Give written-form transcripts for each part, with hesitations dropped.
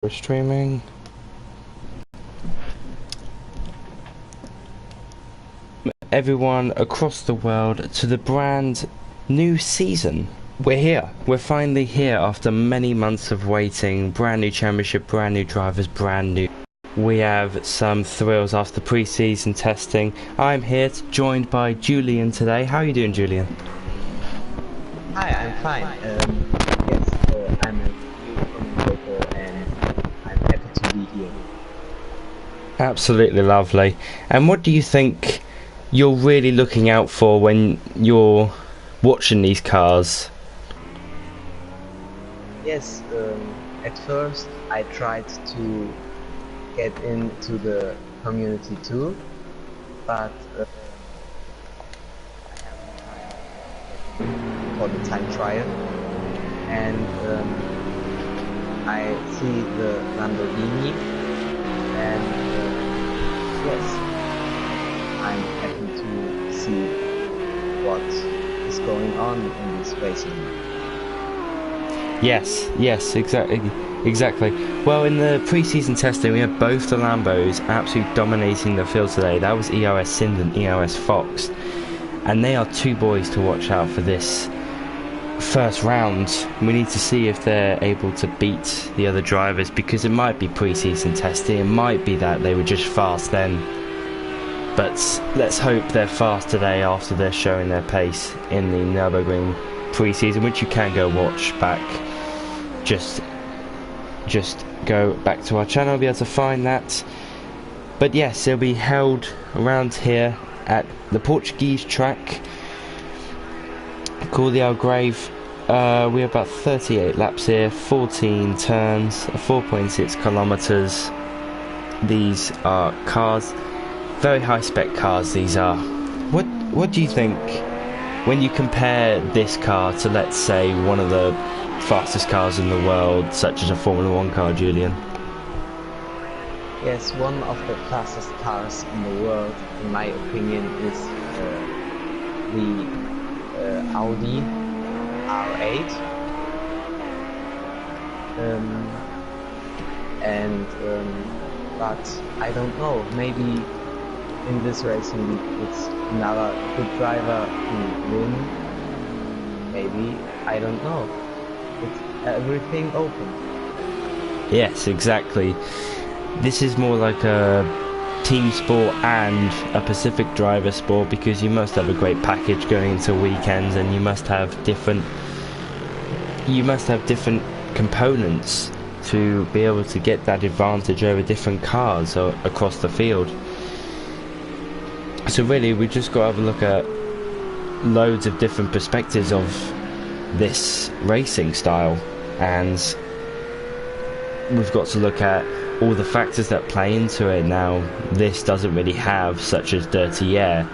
We're streaming. Everyone across the world to the brand new season. We're here. We're finally here after many months of waiting. Brand new championship, brand new drivers, brand new. We have some thrills after pre-season testing. I'm here joined by Julian today. How are you doing, Julian? Hi, I'm fine. I'm a new commentator and I'm happy to be here. Absolutely lovely. And what do you think you're really looking out for when you're watching these cars? Yes, at first I tried to get into the community too, but I haven't time for the time trial, and I see the Lamborghini, and yes, I'm happy to see what is going on in this racing. Yes, exactly. Well, in the pre-season testing, we had both the Lambos absolutely dominating the field today. That was ERS Sind and ERS Fox, and they are two boys to watch out for this first round. We need to see if they're able to beat the other drivers, because it might be pre-season testing, it might be that they were just fast then, but let's hope they're fast today after they're showing their pace in the Nürburgring pre-season, which you can go watch back. Just go back to our channel, be able to find that. But yes, it'll be held around here at the Portuguese track called the Algarve. We're about 38 laps here, 14 turns, 4.6 kilometers. These are cars, very high spec cars these are. What do you think when you compare this car to, let's say, one of the fastest cars in the world, such as a Formula 1 car, Julian? Yes, one of the fastest cars in the world, in my opinion, is the Audi R8. But I don't know, maybe in this racing it's another good driver who win. Maybe, I don't know. It's everything open. Yes, exactly. This is more like a team sport and a Pacific driver sport, because you must have a great package going into weekends, and you must have different components to be able to get that advantage over different cars or across the field. So really, we just got to have a look at loads of different perspectives of this racing style, and we've got to look at all the factors that play into it. Now, this doesn't really have such as dirty air,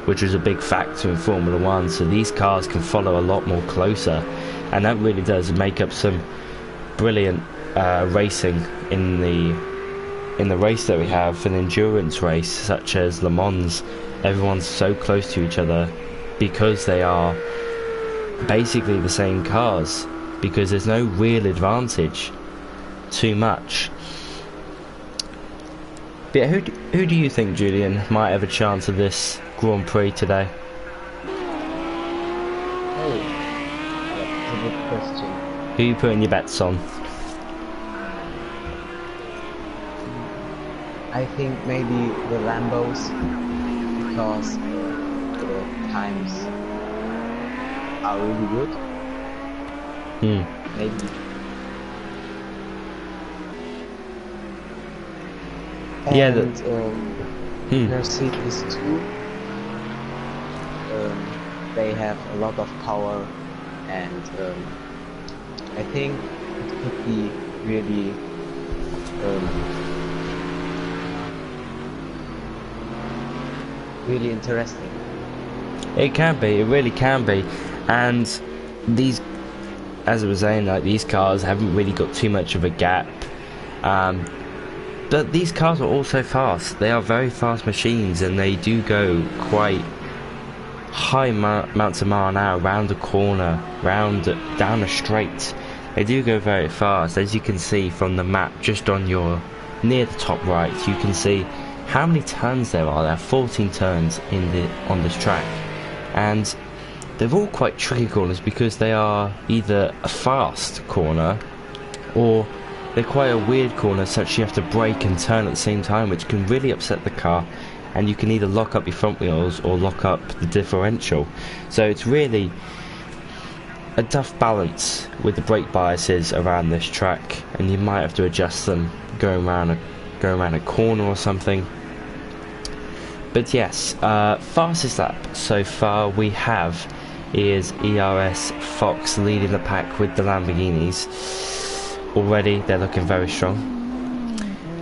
which is a big factor in Formula 1, so these cars can follow a lot more closer, and that really does make up some brilliant racing in the race that we have, an endurance race such as Le Mans. Everyone's so close to each other because they are basically the same cars, because there's no real advantage too much. But who do you think, Julian, might have a chance of this Grand Prix today? Oh, that's a good question. Who are you putting your bets on? I think maybe the Lambos, because the times are really good. Maybe. Yeah, and Mercedes too. They have a lot of power, and I think it could be really really interesting. It can be, it really can be. And these, as I was saying, like, these cars haven't really got too much of a gap. But these cars are also fast. They are very fast machines, and they do go quite high amounts of mile an hour, round a corner, down a straight. They do go very fast, as you can see from the map just on your near the top right. You can see how many turns there are. There are 14 turns on this track, and they're all quite tricky corners because they are either a fast corner or they're quite a weird corner, such you have to brake and turn at the same time, which can really upset the car, and you can either lock up your front wheels or lock up the differential. So it's really a tough balance with the brake biases around this track, and you might have to adjust them going around a corner or something. But yes, fastest lap so far we have is ERS Fox leading the pack with the Lamborghinis. Already they're looking very strong,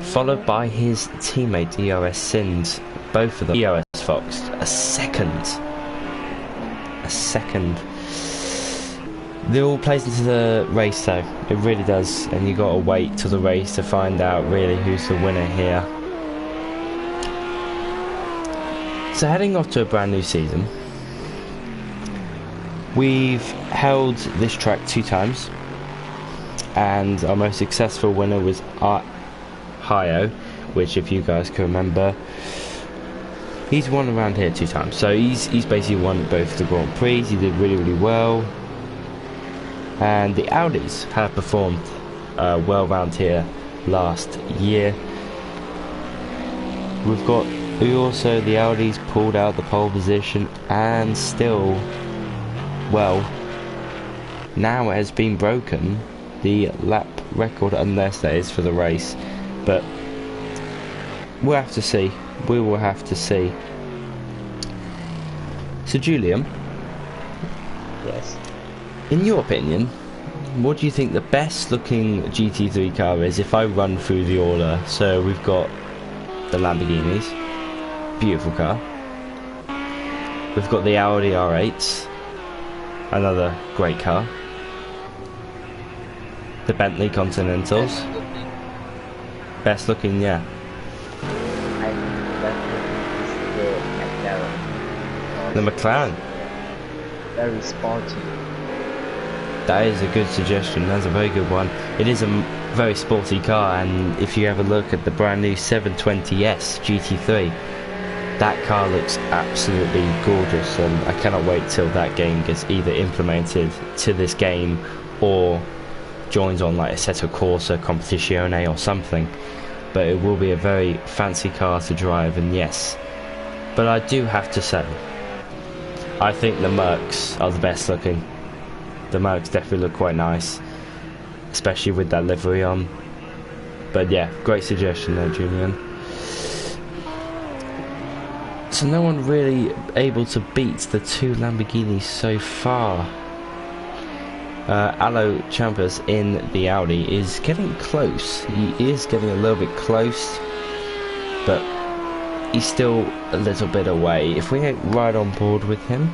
followed by his teammate ERS Sind. Both of them. ERS Fox a second. It all plays into the race though, it really does, and you gotta wait till the race to find out really who's the winner here. So heading off to a brand new season, we've held this track 2 times, and our most successful winner was Hio, which, if you guys can remember, he's won around here 2 times. So he's basically won both the Grand Prix. He did really well, and the Audis have performed well around here last year. We also, the Audis pulled out the pole position, and still, well, now it has been broken, the lap record, unless that is for the race, but we'll have to see. We will have to see. So Julian, Yes. in your opinion, what do you think the best looking GT3 car is if I run through the order? So we've got the Lamborghinis, beautiful car. We've got the Audi R8s, another great car. The Bentley Continentals, best looking, yeah. I think that is the McLaren. The McLaren. Very sporty. That is a good suggestion. That's a very good one. It is a very sporty car, and if you have a look at the brand new 720S GT3, that car looks absolutely gorgeous, and I cannot wait till that game gets either implemented to this game or joins on like Assetto Corsa Competizione or something. But it will be a very fancy car to drive, and yes. But I do have to say, I think the Mercs are the best looking. The Mercs definitely look quite nice, especially with that livery on. But yeah, great suggestion there, Julian. So no one really able to beat the 2 Lamborghinis so far. Alo Champas in the Audi is getting close. He is getting a little bit close, but he's still a little bit away. If we get right on board with him,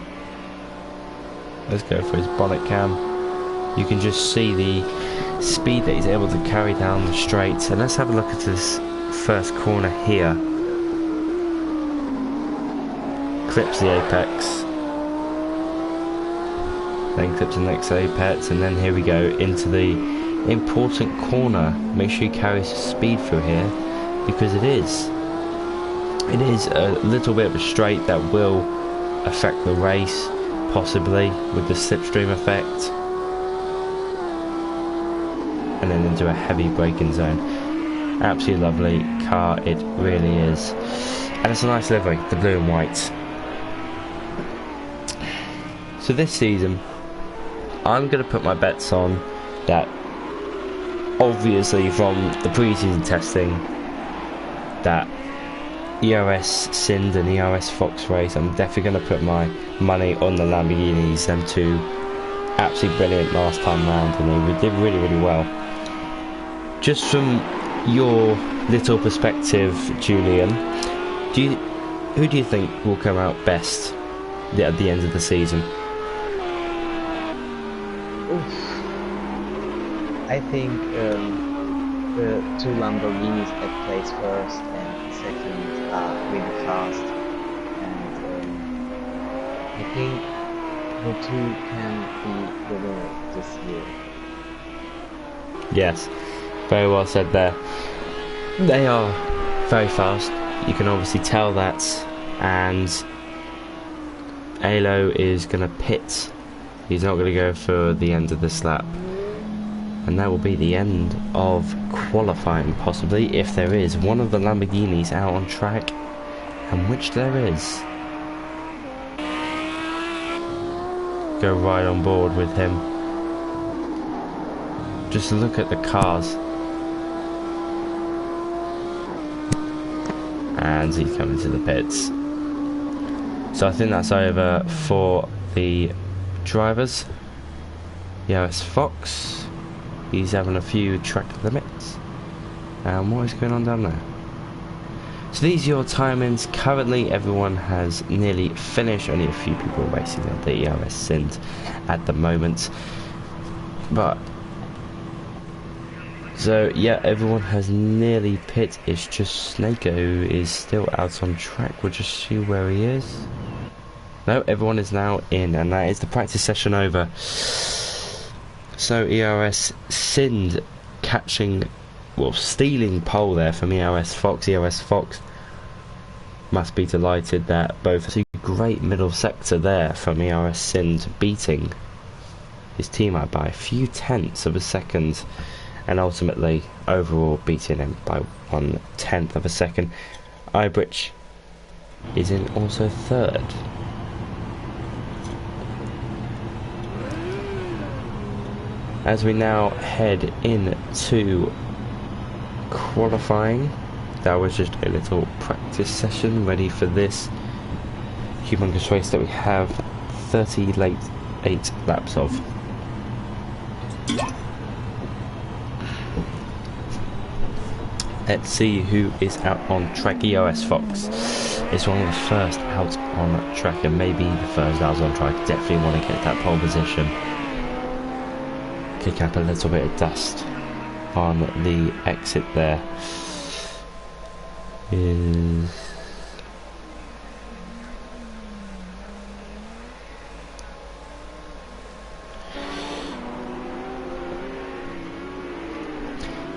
let's go for his bonnet cam. You can just see the speed that he's able to carry down the straight. And let's have a look at this first corner here. Clips the apex, then clips the next apex, and then here we go into the important corner. Make sure you carry some speed through here, because it is a little bit of a straight that will affect the race, possibly with the slipstream effect, and then into a heavy braking zone. Absolutely lovely car, it really is, and it's a nice livery, the blue and white. So this season, I'm going to put my bets on that, obviously from the pre-season testing, that ERS Sind and ERS Fox race, I'm definitely going to put my money on the Lamborghinis. Them 2 absolutely brilliant last time round, and they did really well. Just from your little perspective, Julian, who do you think will come out best at the end of the season? I think the 2 Lamborghinis that place first and second are really fast, and I think the 2 can be the winner this year. Yes, very well said there. They are very fast. You can obviously tell that, and Alo is going to pit. He's not going to go for the end of this lap. And that will be the end of qualifying, possibly, if there is one of the Lamborghinis out on track, and which there is. Go right on board with him. Just look at the cars. And he's coming to the pits. So I think that's over for the drivers. Yeah, it's Fox. He's having a few track limits. And what is going on down there? So these are your timings. Currently everyone has nearly finished. Only a few people are racing on the ERS Sind at the moment. But so yeah, everyone has nearly pit. It's just Snako who is still out on track. We'll just see where he is. No, everyone is now in, and that is the practice session over. So ERS Sind catching, well, stealing pole there from ERS Fox. ERS Fox must be delighted that both a great middle sector there from ERS Sind, beating his teammate by a few tenths of a second, and ultimately overall beating him by 1/10 of a second. Ibridge is in also third. As we now head into qualifying, that was just a little practice session ready for this humongous race that we have 38 laps of. Let's see who is out on track. ERS Fox is one of the first out on track, and maybe the first out on track. Definitely want to get that pole position. Kick up a little bit of dust on the exit there.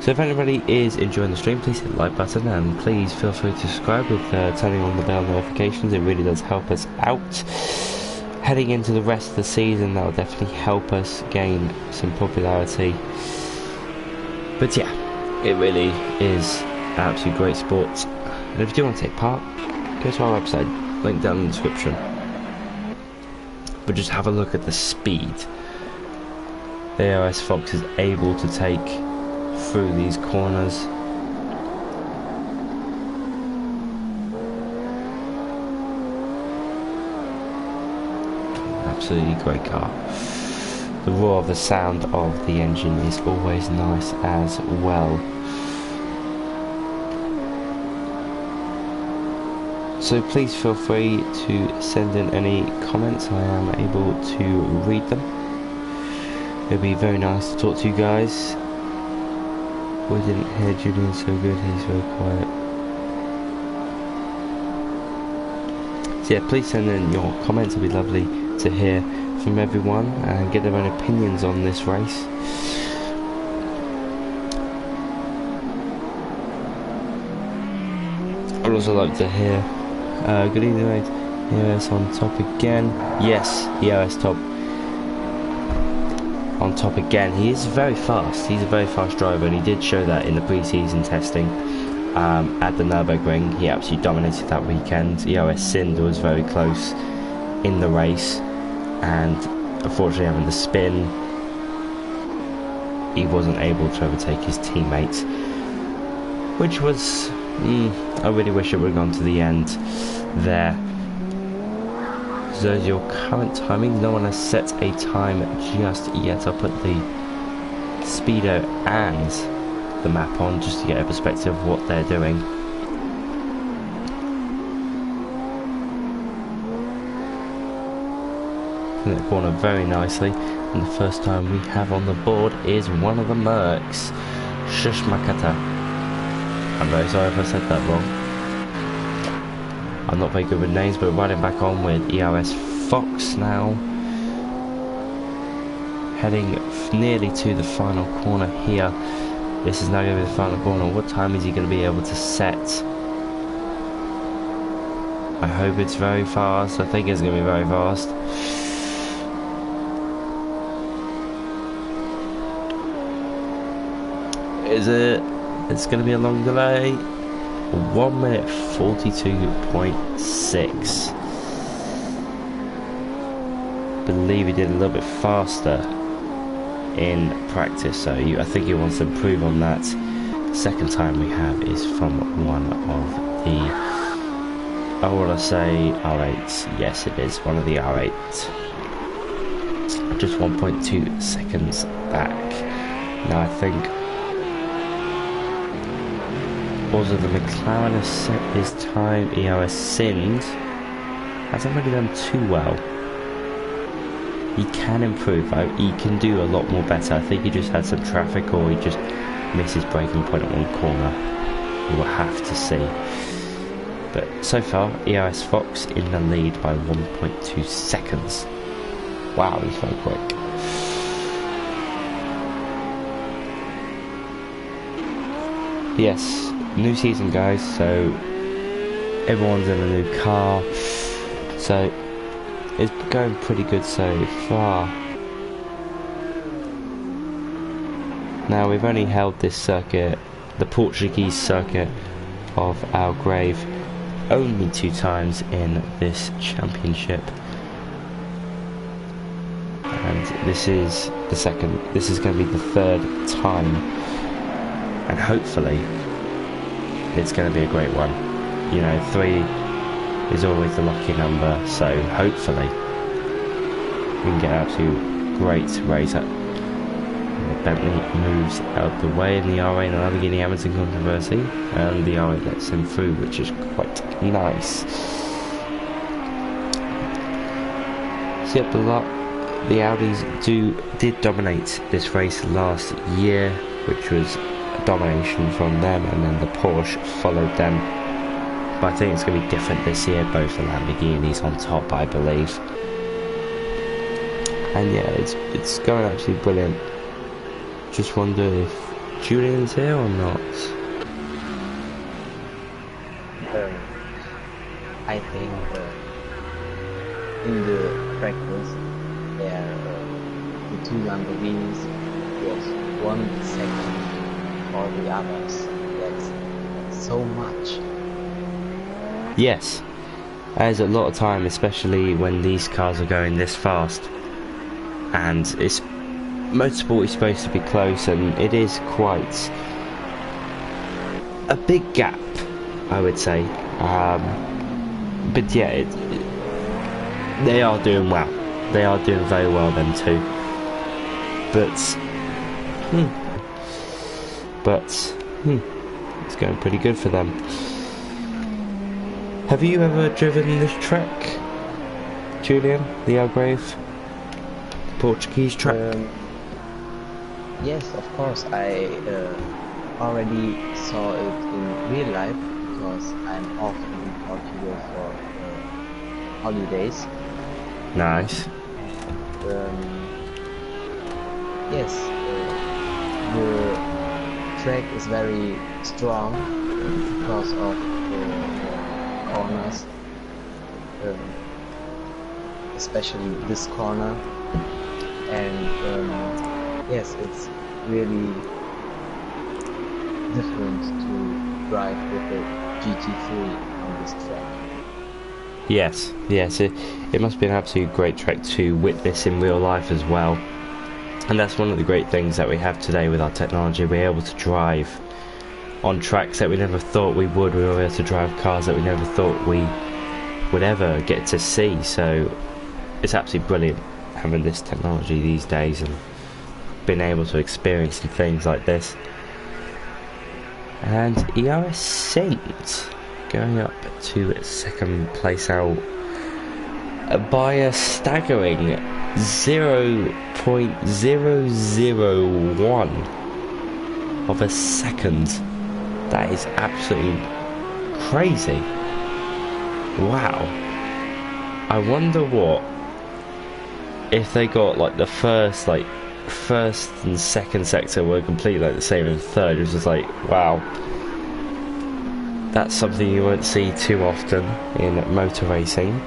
So if anybody is enjoying the stream, please hit the like button, and please feel free to subscribe with turning on the bell notifications. It really does help us out. Heading into the rest of the season, that will definitely help us gain some popularity. But yeah, it really is absolutely great sport. And if you do want to take part, go to our website, link down in the description. But just have a look at the speed the ARS Fox is able to take through these corners. Absolutely great car. The roar of the sound of the engine is always nice as well. So please feel free to send in any comments. I am able to read them. It'd be very nice to talk to you guys. We didn't hear Julian so good, he's very quiet. So yeah, please send in your comments. It'd be lovely to hear from everyone and get their own opinions on this race. I'd also like to hear good evening mate, EOS on top again. Yes, EOS top on top again. He is very fast, he's a very fast driver, and he did show that in the pre-season testing at the Nürburgring. He absolutely dominated that weekend. EOS Sind was very close in the race, and unfortunately having the spin, he wasn't able to overtake his teammates, which was I really wish it would have gone to the end there. So there's your current timing. No one has set a time just yet. I'll put the speedo and the map on just to get a perspective of what they're doing. In that corner very nicely, and the first time we have on the board is one of the Mercs, Shushmakata. I'm very sorry if I said that wrong. I'm not very good with names, but riding back on with ERS Fox now. heading nearly to the final corner here. This is now going to be the final corner. What time is he going to be able to set? I hope it's very fast. I think it's going to be very fast. Is it? It's going to be a long delay. 1 minute 42.6. Believe he did a little bit faster in practice, so I think he wants to improve on that. Second time we have is from one of the, I want to say R8s. Yes, it is one of the R8s. Just 1.2 seconds back. Now I think also the McLaren has set his time. ERS Sind hasn't really done too well. He can improve, he can do a lot more better. I think he just had some traffic, or he just missed his braking point at one corner. We will have to see. But so far, ERS Fox in the lead by 1.2 seconds. Wow, he's very quick. Yes, new season, guys, so everyone's in a new car. So it's going pretty good so far. Now we've only held this circuit, the Portuguese circuit of Algarve, only 2 times in this championship. And this is the second, this is going to be the 3rd time. And hopefully it's going to be a great one. You know, 3 is always the lucky number, so hopefully we can get out to great race. Bentley moves out the way in the R8 and Lamborghini Hamilton controversy, and the R8 lets him through, which is quite nice. So yeah, the Audis did dominate this race last year, which was a domination from them, and then the Porsche followed them. But I think it's going to be different this year, both the Lamborghinis on top, I believe. And yeah, it's going absolutely brilliant. Just wonder if Julian's here or not. I think in the practice, there the 2 Lamborghinis was 1 second for the others. That's so much. Yes, there's a lot of time, especially when these cars are going this fast. And it's motorsport is supposed to be close, and it is quite a big gap, I would say. But yeah, they are doing well. They are doing very well, them too. But it's going pretty good for them. Have you ever driven this track, Julian? The Algarve Portuguese track? Yes, of course. I already saw it in real life because I'm often in Portugal for holidays. Nice. Yes, the track is very strong because of the corners, especially this corner, and yes, it's really different to drive with the GT3 on this track. Yes, it must be an absolute great track to witness in real life as well. And that's one of the great things that we have today with our technology. We're able to drive on tracks that we never thought we would. We were able to drive cars that we never thought we would ever get to see. So it's absolutely brilliant having this technology these days and being able to experience some things like this. And ERS Sind going up to 2nd place out by a staggering 0.001 of a second. That is absolutely crazy. Wow. I wonder what if they got like the first like first and second sector were completely like the same, and third was just like, wow, that's something you won't see too often in motor racing.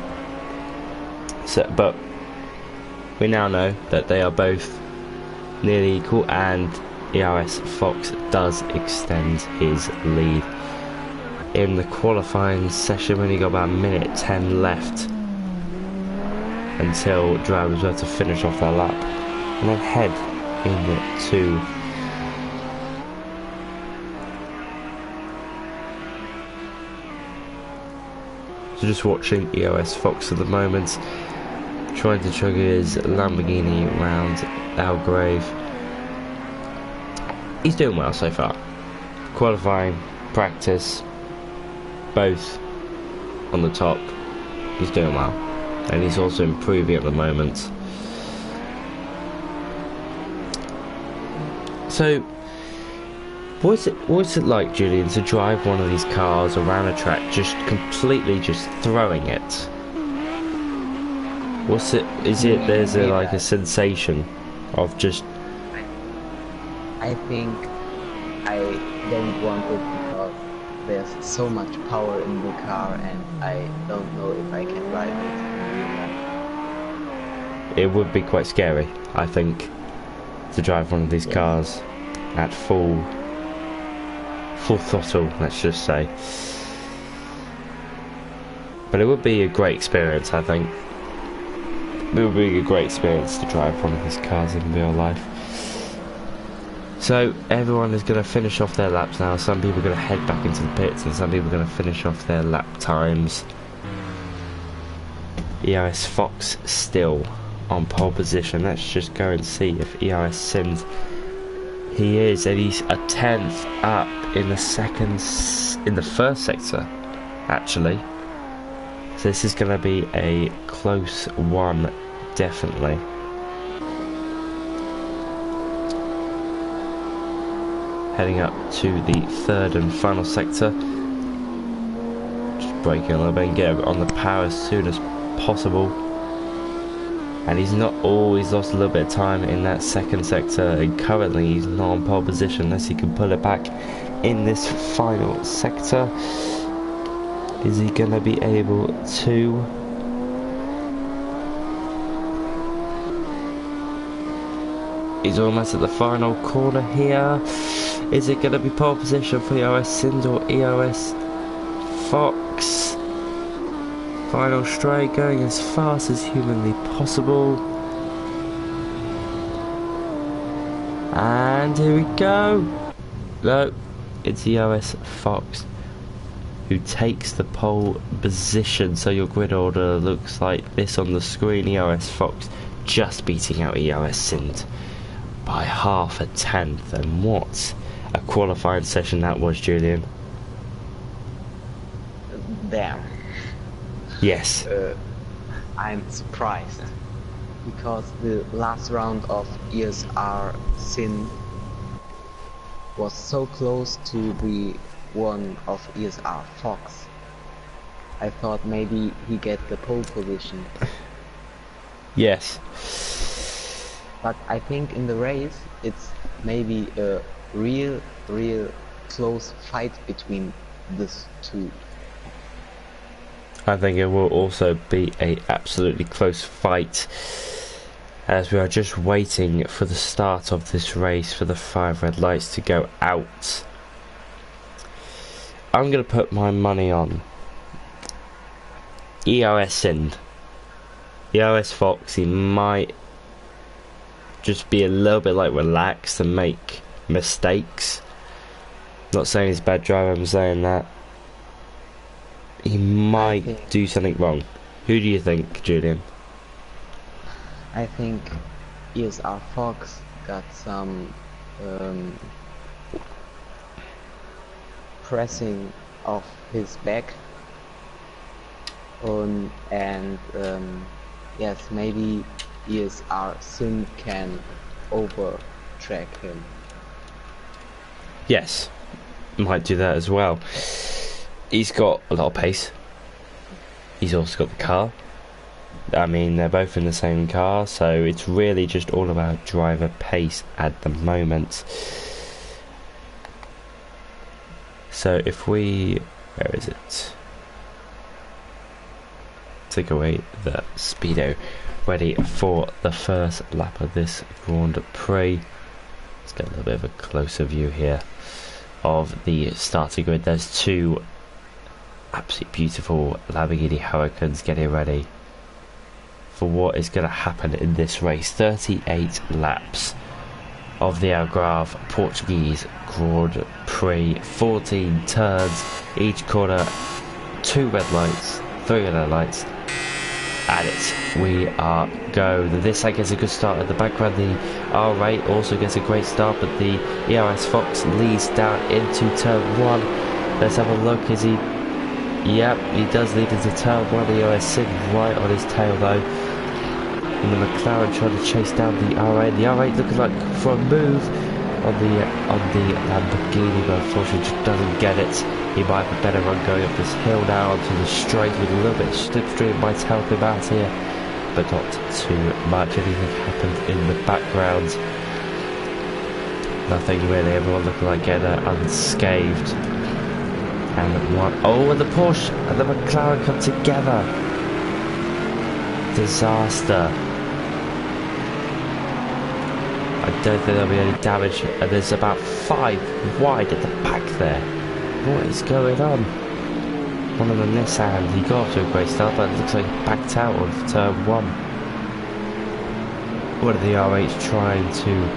So, but we now know that they are both nearly equal, and ERS Fox does extend his lead. In the qualifying session, we only got about a minute 10 left until drivers were to finish off their lap and then head into so just watching EOS Fox at the moment, trying to chug his Lamborghini round Algarve. He's doing well so far. Qualifying, practice, both on the top. He's doing well, and he's also improving at the moment. So, what's it like, Julian, to drive one of these cars around a track, just completely just throwing it? What's it? Is it? There's like a sensation of just. I think I don't want it because there's so much power in the car, and I don't know if I can ride it. It would be quite scary, I think, to drive one of these cars at full throttle, let's just say. But it would be a great experience, I think. It would be a great experience to drive one of these cars in real life. So everyone is going to finish off their laps now. Some people are going to head back into the pits, and some people are going to finish off their lap times. ERS Fox still on pole position. Let's just go and see if ERS Sims. He is, and he's a 10th up in the first sector, actually. So this is going to be a close one, definitely. Heading up to the third and final sector. Just braking a little bit and get on the power as soon as possible. And he's not always lost a little bit of time in that second sector, and currently he's not on pole position unless he can pull it back in this final sector. Is he going to be able to? He's almost at the final corner here. Is it going to be pole position for EOS Sims or EOS Fox? Final straight, going as fast as humanly possible. And here we go. No, it's EOS Fox who takes the pole position. So your grid order looks like this on the screen. EOS Fox just beating out EOS Sims by half a tenth. And what a qualifying session that was, Julian. Damn. Yes. I'm surprised because the last round of ESR Sin was so close to the one of ESR Fox. I thought maybe he get the pole position. Yes. But I think in the race it's maybe a real close fight between these two. I think it will also be a absolutely close fight, as we are just waiting for the start of this race for the 5 red lights to go out. I'm going to put my money on EOS Sind. EOS Fox, he might just be a little bit like relaxed and make mistakes. Not saying he's a bad driver, I'm saying that he might do something wrong. Who do you think, Julian? I think ESR Fox got some pressing of his back on, and yes, maybe ESR Sim can overtrack him. Yes, might do that as well. He's got a lot of pace. He's also got the car. I mean, they're both in the same car, so it's really just all about driver pace at the moment. So if we, where is it? Take away the speedo, ready for the first lap of this Grand Prix. Let's get a little bit of a closer view here of the starting grid. There's two absolutely beautiful Lamborghini Huracans getting ready for what is going to happen in this race. 38 laps of the Algarve Portuguese Grand Prix, 14 turns, each corner 2 red lights, 3 yellow lights, and we are go. The Nissan gets a good start at the background, the R8 also gets a great start, but the ERS Fox leads down into turn 1. Let's have a look. Is he? Yep, he does lead into turn 1. The ERS sitting right on his tail though, and the McLaren trying to chase down the R8. The R8 looking like for a move on the Lamborghini, but unfortunately just doesn't get it. He might have a better run going up this hill now onto the straight with a little bit of slipstream, might help him out here, but not too much. Anything happened in the background? Nothing really. Everyone looking like getting unscathed. And one, oh, and the Porsche and the McLaren come together. Disaster. I don't think there'll be any damage, and there's about 5 wide at the back there. What is going on? One of the Nissan, he got off to a great start, but it looks like he backed out of turn 1. One of the R8s trying to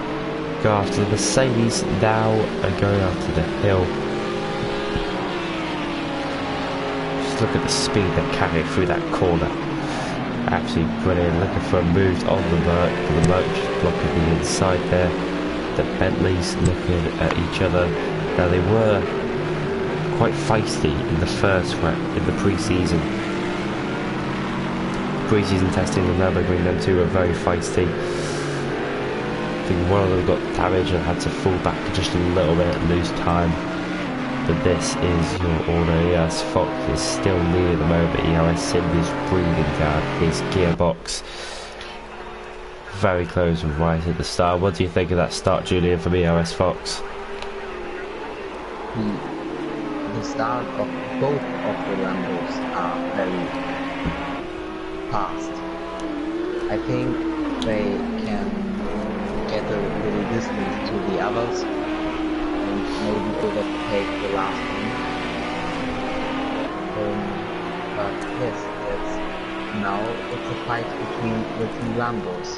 go after the Mercedes now and going after the hill. Just look at the speed they're carrying through that corner. Absolutely brilliant. Looking for a move on the Merc, but the Merc just blocking the inside there. The Bentleys looking at each other. Now they were quite feisty in the first lap in the pre-season testing with Lamborghini. Them two were very feisty. I think one of them got damaged and had to fall back just a little bit, lose time. But this is your order. ERS Fox is still near the moment. ERS Sim is breathing down his gearbox. Very close right at the start. What do you think of that start, Julian, from ERS Fox? The start of both of the Lambos are very fast. I think they can get a little distance to the others and maybe overtake the last one. But yes, now it's a fight between the two Lambos.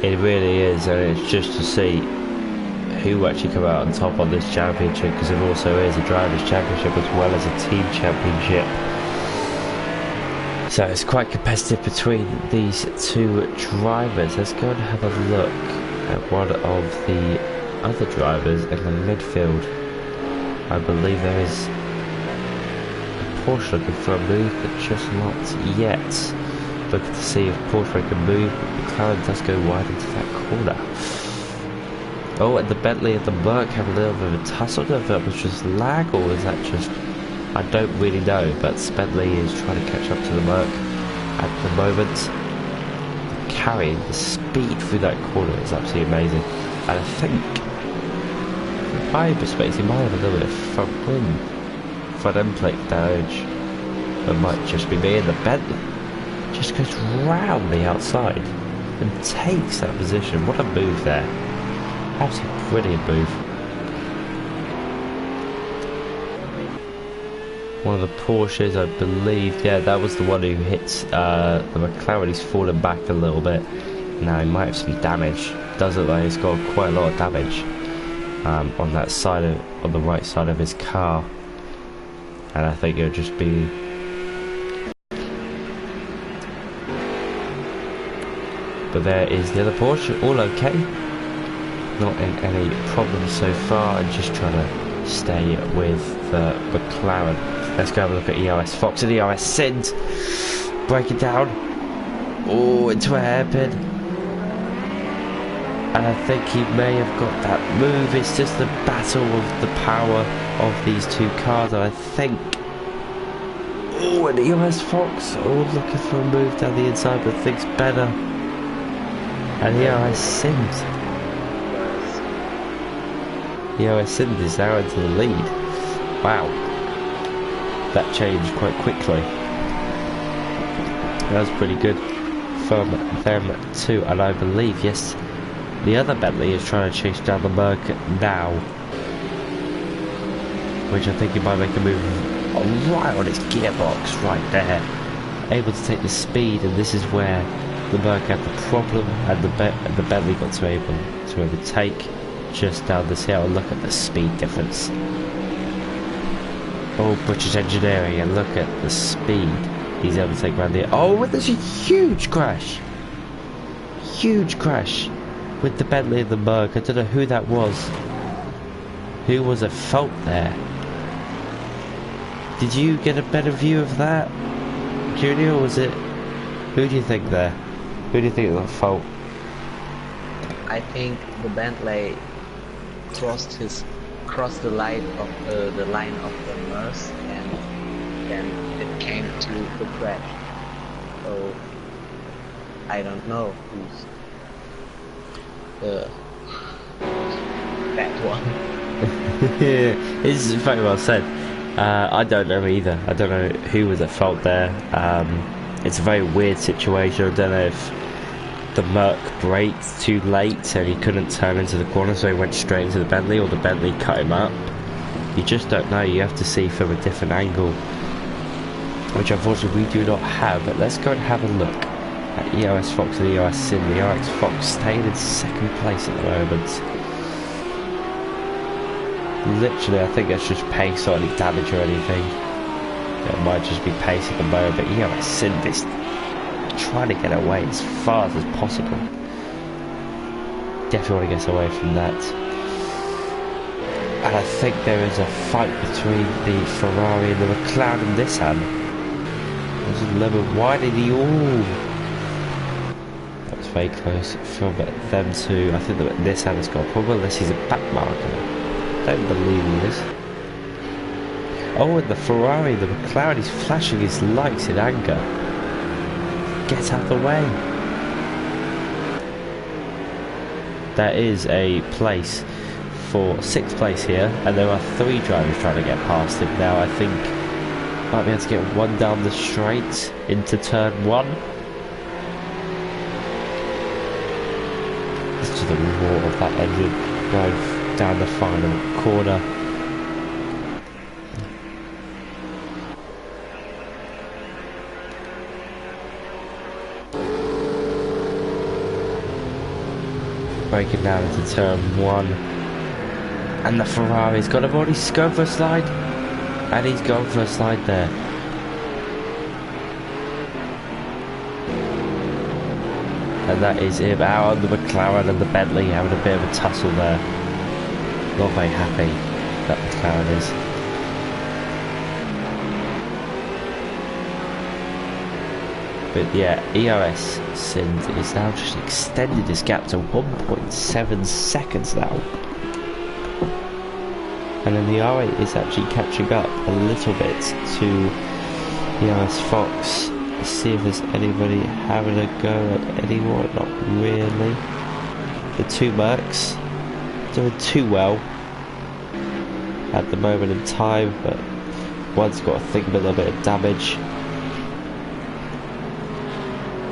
It really is, and it's just to see who actually come out on top on this championship, because it also is a drivers' championship as well as a team championship. So it's quite competitive between these two drivers. Let's go and have a look at one of the other drivers in the midfield. I believe there is a Porsche looking for a move, but just not yet. Looking to see if Porsche can move, but McLaren does go wide into that corner. Oh, and the Bentley and the Merc have a little bit of a tussle. I don't know if that was just lag or is that just... I don't really know, but Bentley is trying to catch up to the Merc at the moment. Carrying the speed through that corner is absolutely amazing. And I think, from my perspective, he might have a little bit of front end plate damage. It might just be me, and the Bentley just goes round the outside and takes that position. What a move there. Absolutely brilliant move. One of the Porsches, I believe, yeah, that was the one who hits the McLaren. He's fallen back a little bit. Now he might have some damage. Does look like he's got quite a lot of damage on that side on the right side of his car. And I think it'll just be... But there is the other Porsche, all okay. Not in any problems so far, and just trying to stay with the McLaren. Let's go have a look at ERS Fox and ERS Sind. Break it down. Oh, into a hairpin. And I think he may have got that move. It's just the battle of the power of these two cars, and I think... Oh, and EOS Fox. Oh, looking for a move down the inside, but thinks better. And EOS Sims. EOS Sims is now into the lead. Wow. That changed quite quickly. That was pretty good from them too. And I believe, yes, the other Bentley is trying to chase down the Merc now. Which I think he might make a move right on its gearbox, right there. Able to take the speed, and this is where the Merc had the problem, and the Bentley got to able to overtake just down this hill. Look at the speed difference. Oh, British engineering, and look at the speed he's able to take around here. Oh, and there's a huge crash! Huge crash with the Bentley and the Merc. I don't know who that was. Who was at fault there? Did you get a better view of that, Junior, or was it... Who do you think there? Who do you think was at fault? I think the Bentley crossed the line of the Merc, and then it came to the crash. So I don't know who's that one. Yeah, it's very well said. I don't know either. I don't know who was at fault there. It's a very weird situation. I don't know if the Merc braked too late and he couldn't turn into the corner, so he went straight into the Bentley, or the Bentley cut him up. You just don't know. You have to see from a different angle, which unfortunately we do not have. But let's go and have a look at EOS Fox and EOS Sim. The EOS Fox staying in second place at the moment. Literally, I think it's just pace or any damage or anything. It might just be pace at the moment, but EOS Sim is trying to get away as fast as possible. Definitely want to get away from that. And I think there is a fight between the Ferrari and the McLaren and Nissan. There's a little bit wide in the That's very close from them two. I think that Nissan has got a problem unless he's a back marker. I don't believe he is. Oh, and the Ferrari, the McLaren, is flashing his lights in anger. Get out of the way. There is a place for 6th place here, and there are 3 drivers trying to get past him now. I think might be able to get one down the straight into turn 1. This is the roar of that engine going down the final corner. Breaking down into turn 1, and the Ferrari's got him on. He's going for a slide, and he's gone for a slide there. And that is him out on the McLaren and the Bentley having a bit of a tussle there. Not very happy that McLaren is. But yeah, EOS Sims is now just extended his gap to 1.7 seconds now. And then the R8 is actually catching up a little bit to EOS Fox. Let's see if there's anybody having a go at anyone. Not really. The 2 Mercs doing too well at the moment in time, but one's got, I think, a little bit of damage.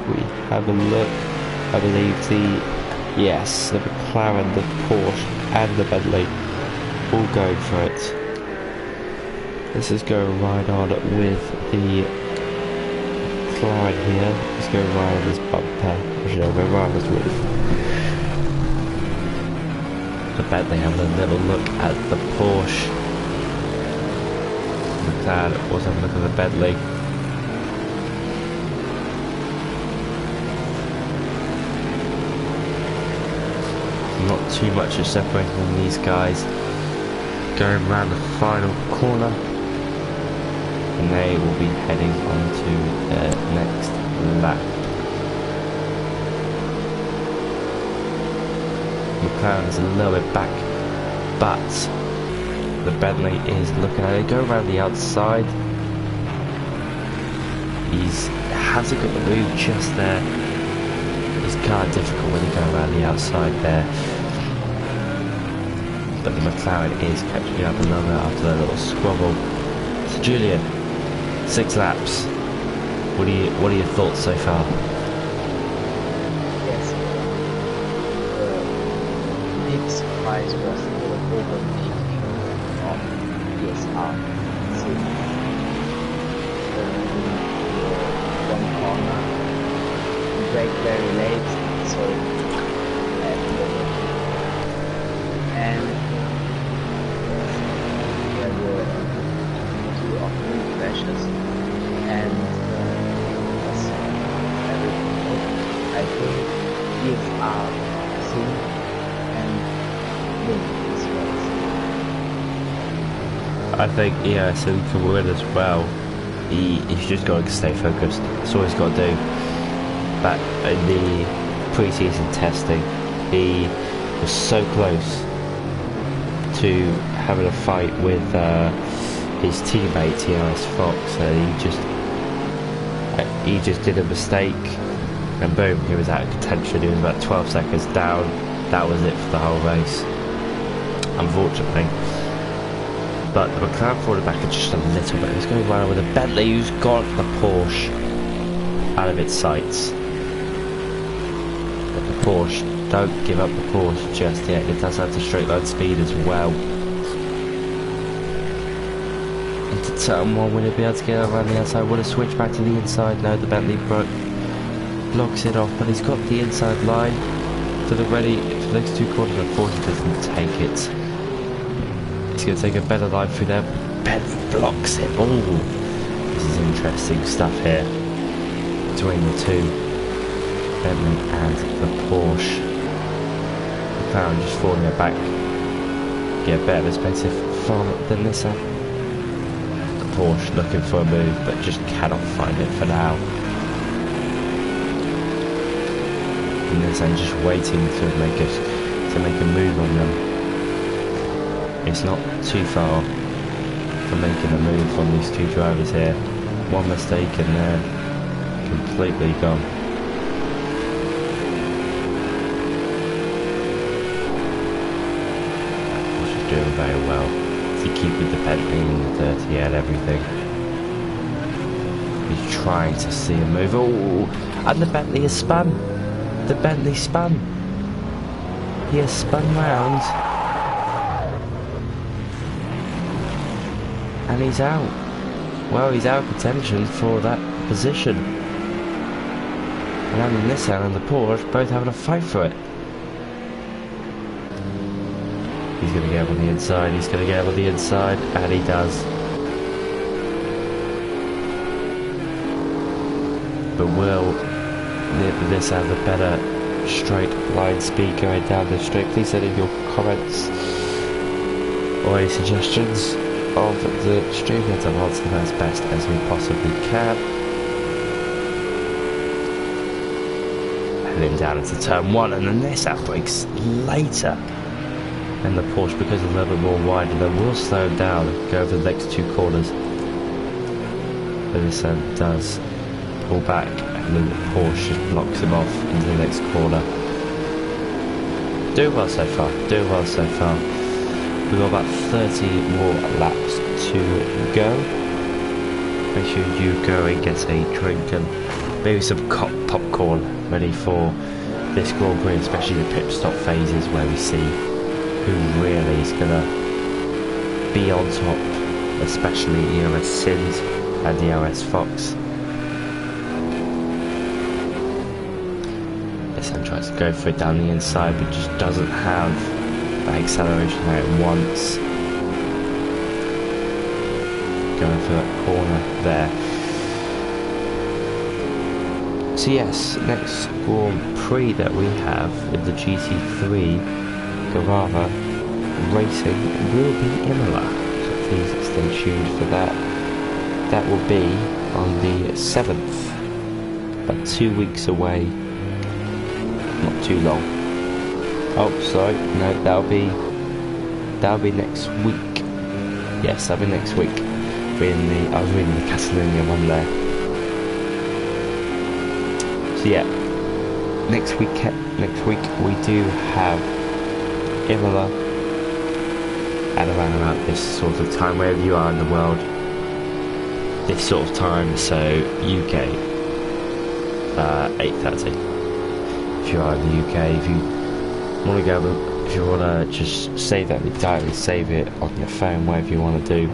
We have a look. I believe the McLaren, the Porsche and the Bentley all going for it. This is going right on with the McLaren here. Let's go right on this bumper. Actually, I'll go right on this roof. The Bentley having a little look at the Porsche. McLaren also having a look at the Bentley. Not too much of separating from these guys. Going around the final corner, and they will be heading on to their next lap. McLaren is a little bit back, but the Bentley is looking at it. Go around the outside. He's hasn't got the move just there. It's kind of difficult when you go around the outside there. But the McLaren is catching up a little bit after that little squabble. So Julian, 6 laps. What are your thoughts so far? Yes. The big surprise was the overtaking of PSR. One corner, we brake very late, so and there were 2 of the crashes, and that's everything. I think PSR sing and win this race. I think so he can win as well. He's just got to stay focused. That's all he's got to do. But in the pre-season testing, he was so close to having a fight with his teammate TRS Fox, and he just did a mistake, and boom, he was out of contention. He was about 12 seconds down. That was it for the whole race, unfortunately. But the McLaren forward back just a little bit. He's going around with a Bentley who's got the Porsche out of its sights. But the Porsche, don't give up the Porsche just yet. It does have the straight line speed as well. Into turn 1, will it be able to get around the outside? Will it switch back to the inside? No, the Bentley blocks it off, but he's got the inside line to the ready for the next 2 quarters. Unfortunately, doesn't take it. He's going to take a better line through there. Bentley blocks it. Oh, this is interesting stuff here between the two, Bentley and the Porsche. McLaren just falling it back. Get a better perspective from the Nissan. The Porsche looking for a move, but just cannot find it for now. And Nissan just waiting to make a move on them. It's not too far from making a move on these 2 drivers here. One mistake and they're completely gone. She's doing very well to keep with the Bentley and the 30 and everything. He's trying to see a move. Oh, and the Bentley has spun. The Bentley spun. He has spun round. And he's out. Well, he's out of contention for that position. And only Nissan and the Porsche both having a fight for it. He's going to get up on the inside, he's going to get up on the inside, and he does. But will this have a better straight line speed going down the straight? Please send in your comments or any suggestions of the stream. Let's answer them as best as we possibly can. Heading down into turn 1, and then this outbreaks later. And the Porsche, because it's a little bit more wider, then will slow him down and go over the next 2 corners. But this does pull back, and then the Porsche just blocks him off into the next corner. Doing well so far, doing well so far. We've got about 30 more laps to go. Make sure you go and get a drink and maybe some popcorn ready for this Grand Prix, especially the pit stop phases where we see who really is going to be on top, especially EOS Sins and EOS Fox. This one tries to go for it down the inside, but just doesn't have that acceleration there at once. Going for that corner there. So yes, next Grand Prix that we have with the GT3 Gavra Racing will be Imola. So please stay tuned for that. That will be on the 7th, about 2 weeks away. Not too long. Oh, sorry, no, that'll be next week. Yes, that'll be next week. I was reading the Catalonia one there. So yeah, next week we do have Imola at around about this sort of time, wherever you are in the world, this sort of time. So UK 8:30. If you are in the UK, if you want to go, if you want to just save that in your diary, save it on your phone, whatever you want to do,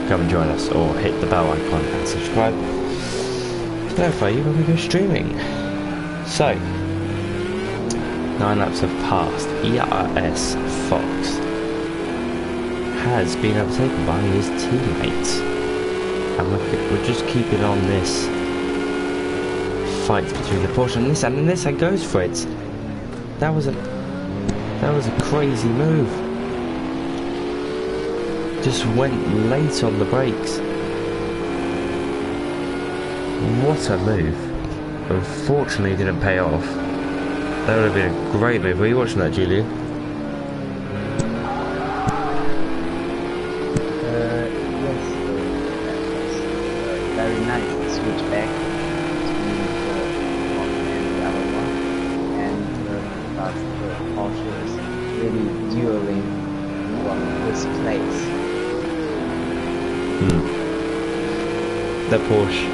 come and join us, or hit the bell icon and subscribe to notify you when we go streaming. So 9 laps have passed. ERS Fox has been overtaken by his teammates, and we're just keeping on this fight between the Porsche and Nissan, and Nissan goes for it. That was a crazy move. Just went late on the brakes. What a move. Unfortunately, it didn't pay off. That would have been a great move. Were you watching that, Julian? Yes. Very nice to switch back between the one and the other one. And but the Porsche is really dueling on this place. The Porsche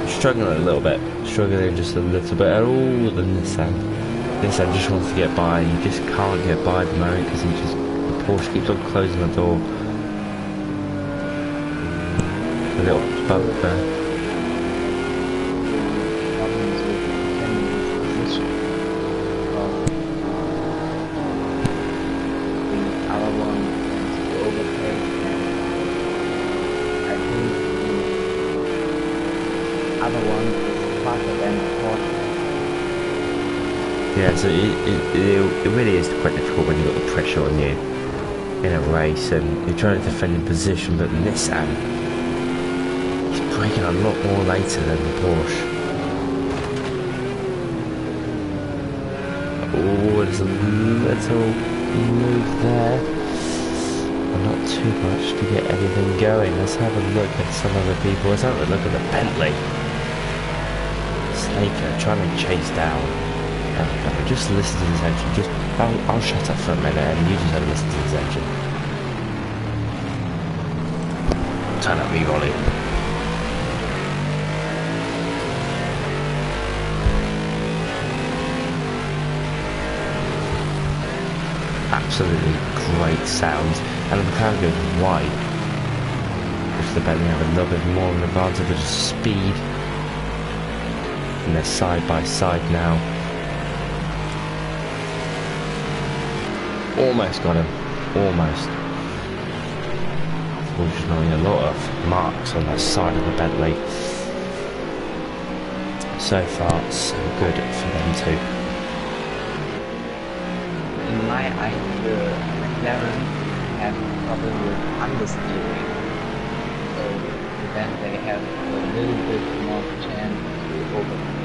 struggling a little bit, struggling just a little bit. Oh, the Nissan just wants to get by. He just can't get by at the moment because the Porsche keeps on closing the door. A little bump there. Problems with defending his position. The other one wants to overtake, and I think the other one is faster than the Porsche. Yeah, so it really is quite difficult when you've got the pressure on you in a race and you're trying to defend your position, but Nissan is braking a lot more later than the Porsche. Oh, there's a little move there, but not too much to get anything going. Let's have a look at some other people. Let's have a look at the Bentley. Slaker trying to chase down. Just listen to this engine. I'll shut up for a minute and you just have to listen to this engine. Turn up the volume. Absolutely great sounds, and the McLaren goes wide, which the Bentley have a little bit more of an advantage of speed, and they're side by side now. Almost got him, almost. Unfortunately, a lot of marks on the side of the Bentley. So far, so good for them too. In my eye, the McLaren have a problem with understeering, so then they have a little bit more chance to overtake.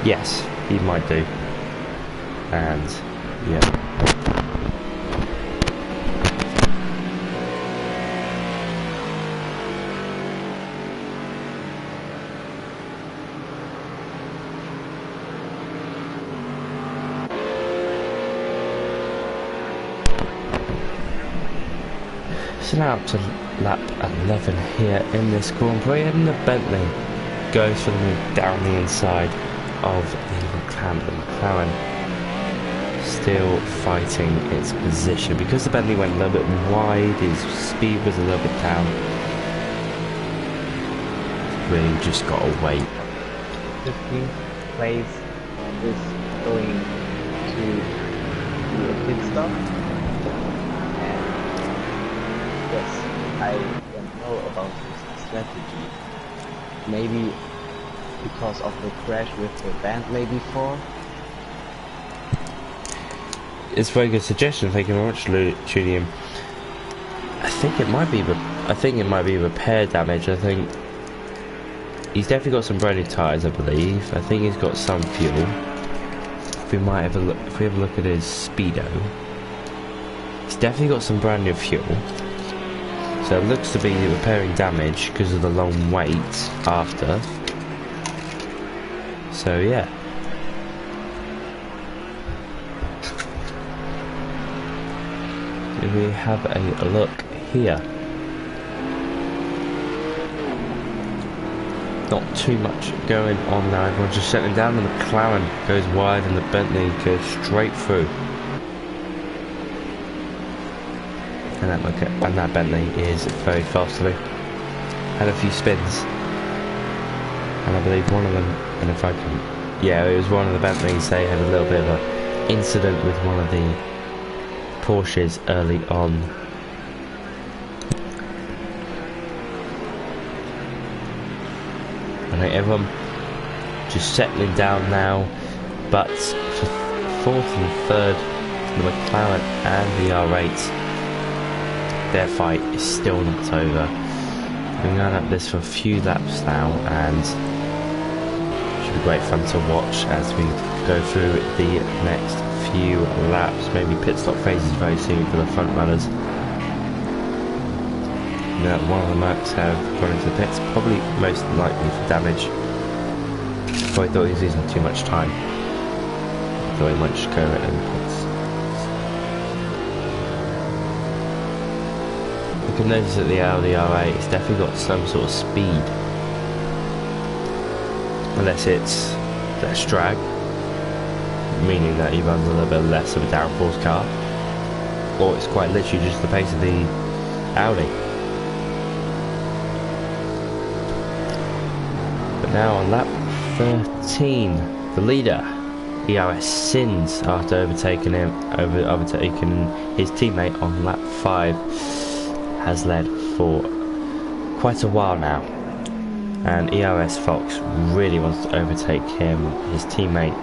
Yes, he might do. And yeah. So now up to lap 11 here in this Grand Prix, and the Bentley goes for the move down the inside of the McLaren. The McLaren still fighting its position because the Bentley went a little bit wide, his speed was a little bit down. Really just got to wait. 15th place is going to do a pit stop. Yes, I don't know about his strategy. Maybe because of the crash with the Bentley before. It's a very good suggestion. Thank you very much, Julian. I think it might be repair damage. I think he's definitely got some brand new tyres, I believe. I think he's got some fuel. If we have a look at his speedo, he's definitely got some brand new fuel. So So it looks to be repairing damage because of the long wait after. So yeah. Do we have a look here? Not too much going on now. Everyone's just settling down, and the McLaren goes wide and the Bentley goes straight through. And that Bentley is very fast through. Had a few spins, and I believe one of them, and if I can, yeah, it was one of the Bentleys. They had a little bit of an incident with one of the Porsches early on. I think everyone just settling down now, but for fourth and third, the McLaren and the R8. Their fight is still not over. We've been going at this for a few laps now, and it should be great fun to watch as we go through the next few laps. Maybe pit stop phases very soon for the front runners. Now, one of the Mercs have gone into the pits, probably most likely for damage. Probably thought he was losing too much time. Thought he might just go right in the pits. You can notice that the Audi R8 has definitely got some sort of speed. Unless it's less drag, meaning that he runs a little bit less of a downforce car. Or it's quite literally just the pace of the Audi. But now on lap 13, the leader, ERS Sins, after overtaking his teammate on lap 5. Has led for quite a while now, and ERS Fox really wants to overtake him, his teammate,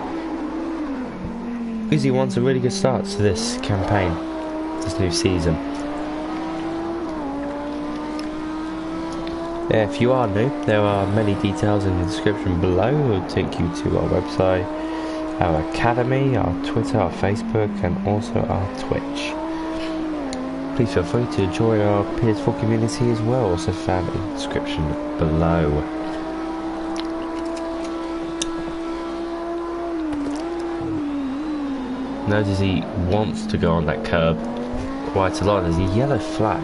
because he wants a really good start to this campaign, this new season. Yeah, if you are new, there are many details in the description below. It will take you to our website, our academy, our Twitter, our Facebook, and also our Twitch. Please feel free to join our PS4 community as well, also found in the description below. Notice he wants to go on that curb quite a lot. There's a yellow flag.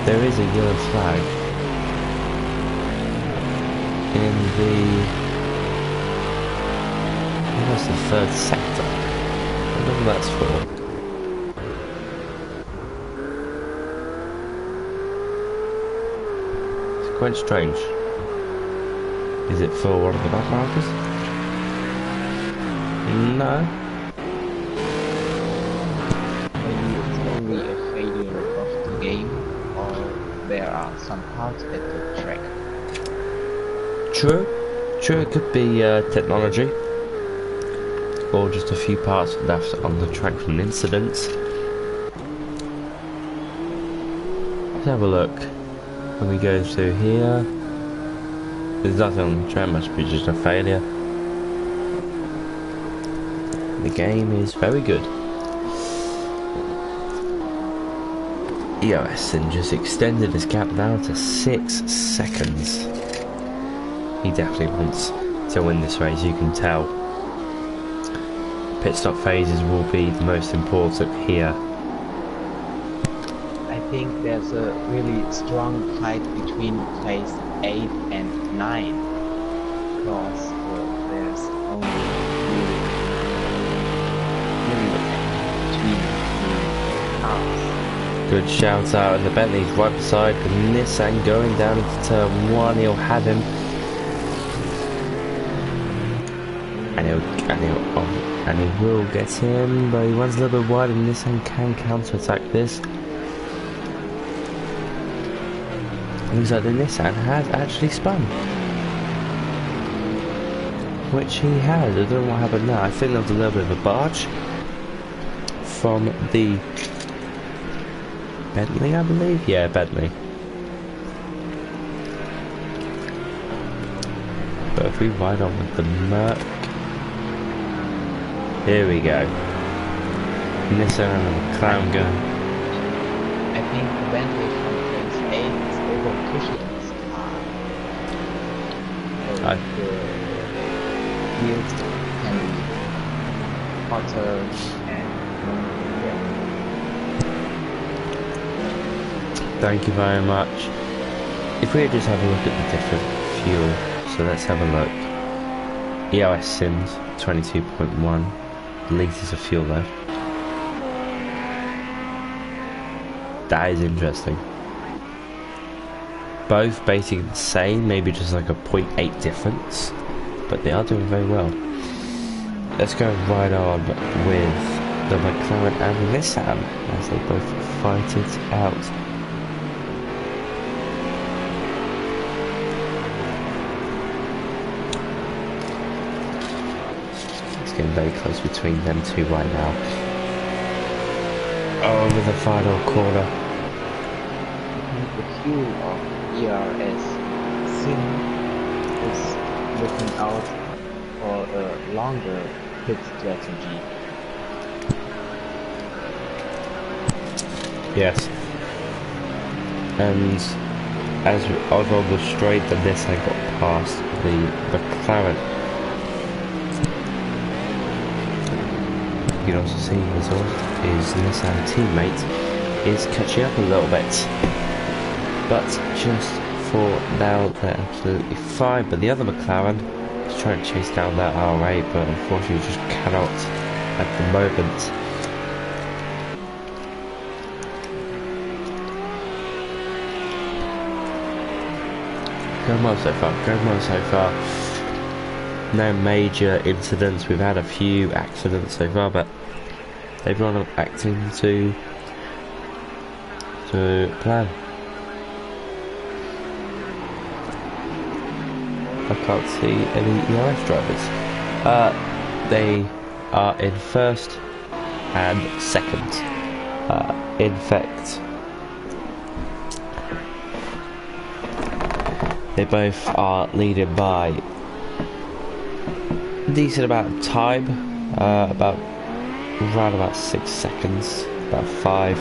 There is a yellow flag in almost the third sector. I don't know what that's for. Quite strange. Is it for one of the back markers? No. Maybe it's only a failure of the game, or there are some parts at the track. True, it could be technology, or just a few parts left on the track from incidents. Let's have a look. When we go through here, there's nothing on the track, must be just a failure. The game is very good. EOS and just extended his gap now to 6 seconds. He definitely wants to win this race, you can tell. Pit stop phases will be the most important here. I think there's a really strong fight between phase 8 and 9, because there's only really between the cars. Good shout out, and the Bentley's right beside the Nissan going down into turn 1. He'll have him, and he will get him, but he runs a little bit wide, and Nissan can counter-attack this. Looks like the Nissan has actually spun, which he has. I don't know what happened now. I think there was a little bit of a barge from the Bentley, I believe. Yeah, Bentley. But if we ride on with the Merc, here we go. Nissan and the McLaren going. I think the Bentley from for cushions. So I- the wheels can be hotter and yeah. Thank you very much. If we just have a look at the different fuel, so let's have a look. EOS Sims 22.1 litres of fuel left. That is interesting. Both basically the same, maybe just like a 0.8 difference, but they are doing very well. Let's go right on with the McLaren and the Nissan as they both fight it out. It's getting very close between them two right now. Over the final corner. The fuel of ERS Sim is looking out for a longer pit strategy. Yes. And as on the straight, the Nissan got past the McLaren. You can also see as well his Nissan teammate is catching up a little bit. But just for now, they're absolutely fine. But the other McLaren is trying to chase down that R8, but unfortunately just cannot at the moment. Going well so far, going well so far. No major incidents. We've had a few accidents so far, but they've not acting to plan. I can't see any ERS drivers. They are in first and second. In fact, they both are leading by a decent amount of time, around about 6 seconds, about 5.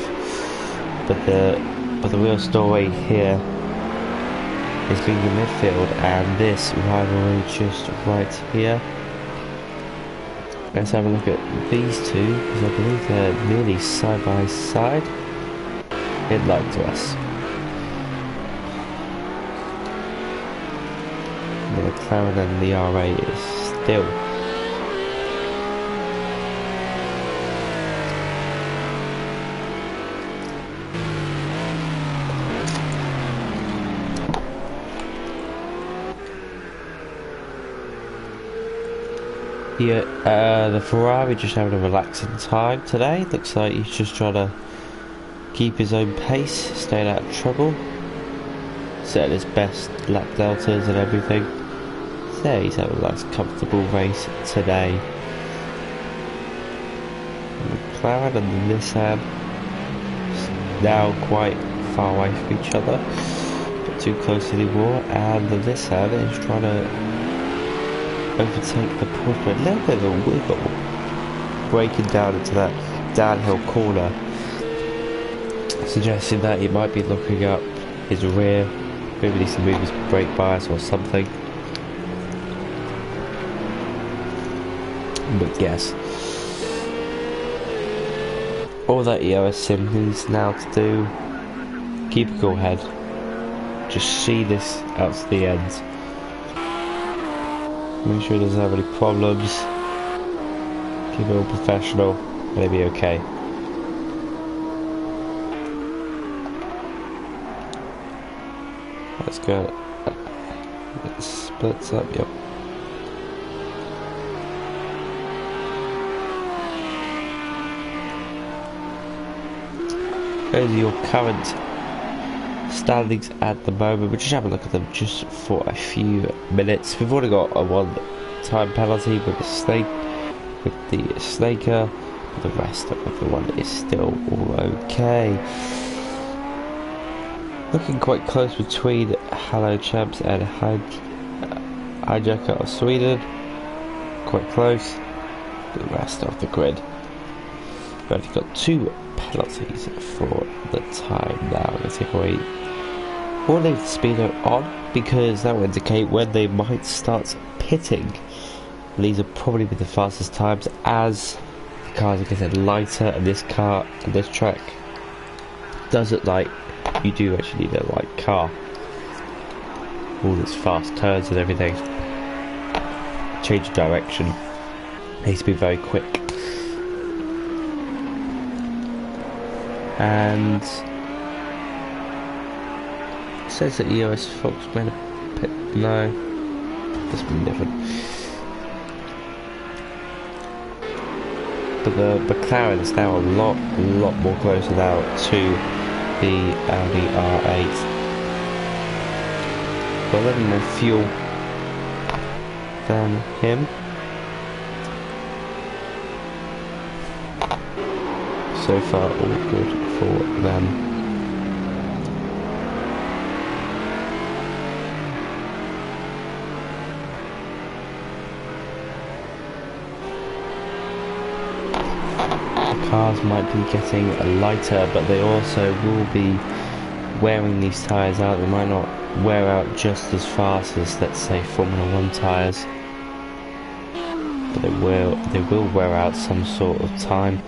But the real story here is being in midfield and this rivalry just right here. Let's have a look at these two, because I believe they're nearly side by side. It lied to us. The McLaren and the R8 is still here. The Ferrari just having a relaxing time today. Looks like he's just trying to keep his own pace, staying out of trouble, setting his best lap deltas and everything. So he's having a nice comfortable race today. The McLaren and the Nissan now quite far away from each other, not too close anymore, and the Nissan is trying to overtake the Porsche, but a little bit of a wiggle, breaking down into that downhill corner, suggesting that he might be looking up his rear, maybe needs to move his brake bias or something. But yes, all that EOS Sim needs now to do, keep a cool head, just see this out to the end. Make sure he doesn't have any problems. Keep it all professional, and it'll be okay. Let's go. Let's split up, yep. Those are your current standings at the moment. We'll just have a look at them just for a few minutes. We've already got a 1 time penalty with the snaker. The rest of everyone is still all okay. Looking quite close between Hello Champs and Hijacker of Sweden. Quite close. The rest of the grid. We've only got 2 penalties for the time now. I'm going to take away We'll leave the speedo on because that will indicate when they might start pitting. These will probably be the fastest times as the cars are getting lighter, and this car and this track does it like you do actually need a light car. All these fast turns and everything. Change of direction needs to be very quick. And it says that EOS Fox made a pit. No, that's been different. But the McLaren is now a lot more closer now to the Audi R8. Got a little more fuel than him. So far, all good for them. The cars might be getting lighter, but they also will be wearing these tyres out. They might not wear out just as fast as, let's say, Formula 1 tyres, but they will wear out some sort of time.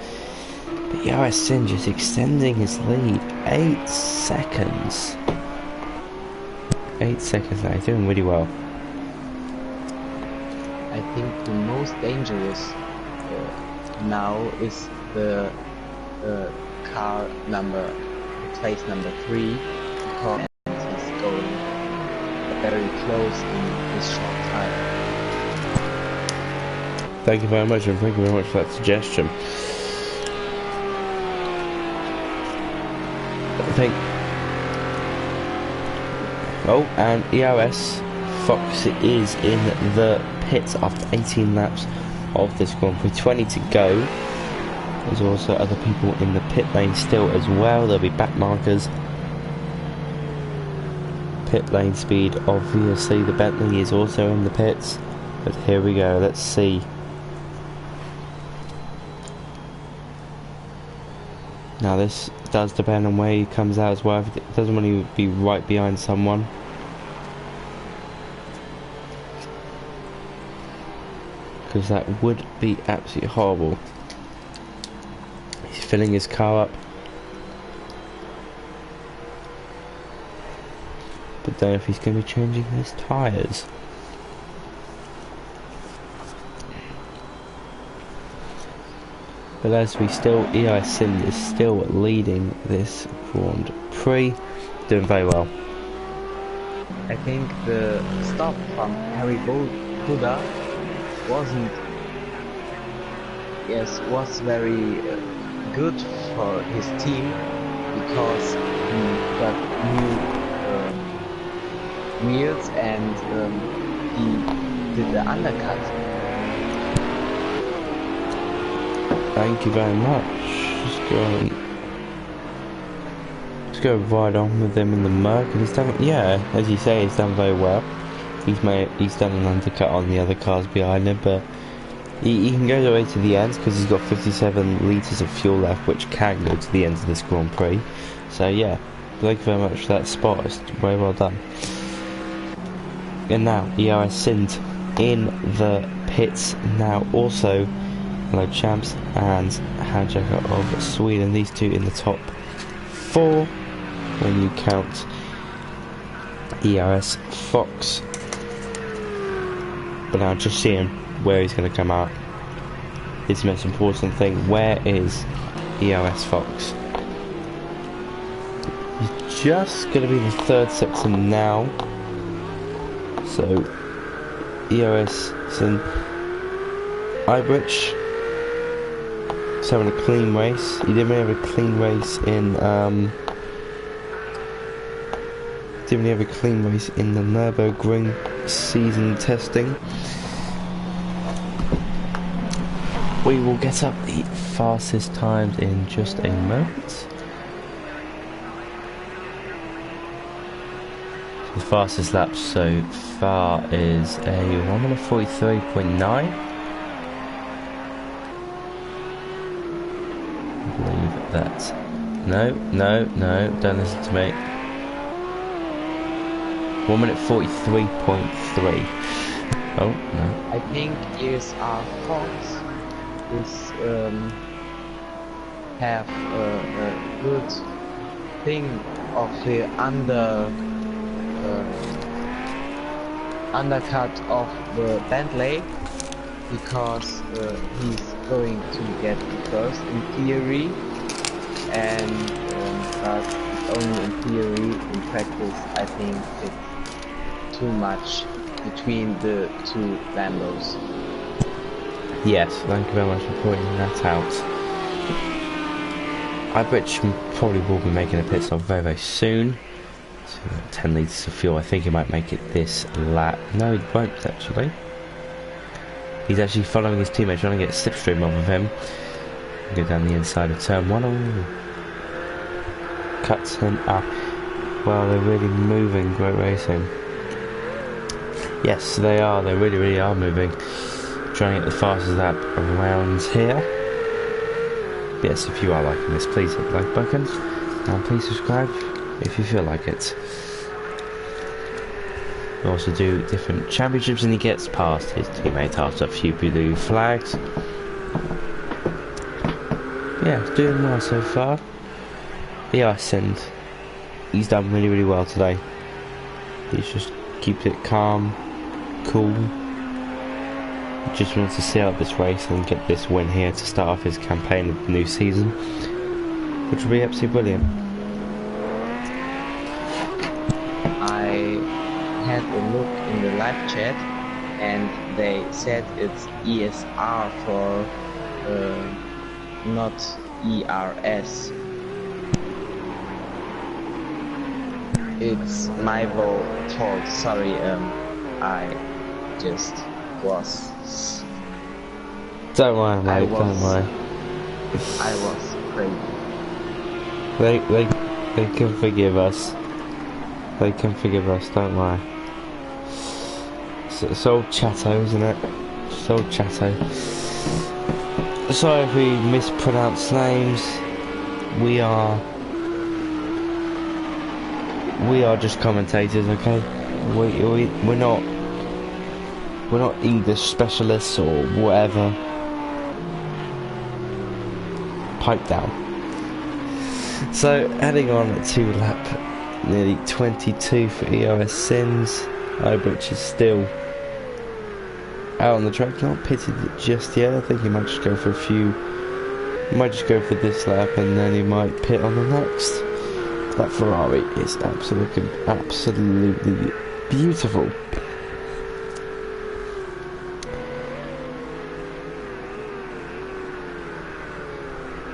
But EOS Sin just extending his lead 8 seconds. 8 seconds now, he's doing really well. I think the most dangerous now is the car number, place number 3, because he's going very close in this short time. Thank you very much, and thank you very much for that suggestion. I think. Oh, and EOS Fox is in the pits after 18 laps of this Grand Prix. 20 to go. There's also other people in the pit lane still as well. There'll be back markers. Pit lane speed, obviously. The Bentley is also in the pits. But here we go. Let's see. Now this does depend on where he comes out as well. If it doesn't want to be right behind someone. Because that would be absolutely horrible. He's filling his car up. But don't know if he's going to be changing his tyres. But as we still, EOS Sin is still leading this Grand Prix, doing very well. I think the stop from Harry Buda was very good for his team, because he got new wheels and he did the undercut. Thank you very much. Just go right on with him in the murk, and he's done. Yeah, as you say, he's done very well. He's done an undercut on the other cars behind him, but he can go all the way to the end because he's got 57 litres of fuel left, which can go to the end of this Grand Prix. So yeah, thank you very much for that spot. It's very well done. And now EOS Sin in the pits now also. Hello champs and Handjacker of Sweden. These two in the top 4 when you count EOS Fox. But now just seeing where he's going to come out is the most important thing. Where is EOS Fox? He's just going to be the 3rd sector now. So EOS Sin Ibridge. Having a clean race. He didn't really have a clean race in the Nürburgring season testing. We will get up the fastest times in just a moment. The fastest lap so far is a 1:43.9. That no, don't listen to me. 1 minute 43.3. Oh no. I think is Fox is have a good thing of the undercut of the Bentley, because he's going to get the first in theory, and but only in theory. In practice, I think it's too much between the two Lambos. Yes, thank you very much for pointing that out. Ibrich probably will be making a pit stop very, very soon. So 10 litres of fuel. I think he might make it this lap. No, he won't actually. He's actually following his teammate, trying to get a slipstream off of him. Go down the inside of turn 1. Oh. Cuts him up. Well, they're really moving. Great racing. Yes, they are. They really, really are moving. Trying to get the fastest lap around here. Yes, if you are liking this, please hit the like button. And please subscribe if you feel like it. We also do different championships, and he gets past his teammate after a few blue flags. Yeah, doing well so far. Yes, and he's done really, really well today. He's just keeps it calm, cool. He just wants to see out this race and get this win here to start off his campaign of the new season, which will be absolutely brilliant. I had a look in the live chat, and they said it's ESR for not ERS. It's my fault. Sorry, I just was. Don't worry, mate. Don't worry. I was crazy. They can forgive us. They can forgive us. Don't worry. It's old Chatto, isn't it? It's old Chatto. Sorry if we mispronounce names. We are just commentators, okay? We're not English specialists or whatever. Pipe down. So heading on to lap nearly 22 for EOS Sins. Ibrich is still out on the track, not pitted just yet. I think he might just go for this lap, and then he might pit on the next. That Ferrari is absolutely beautiful.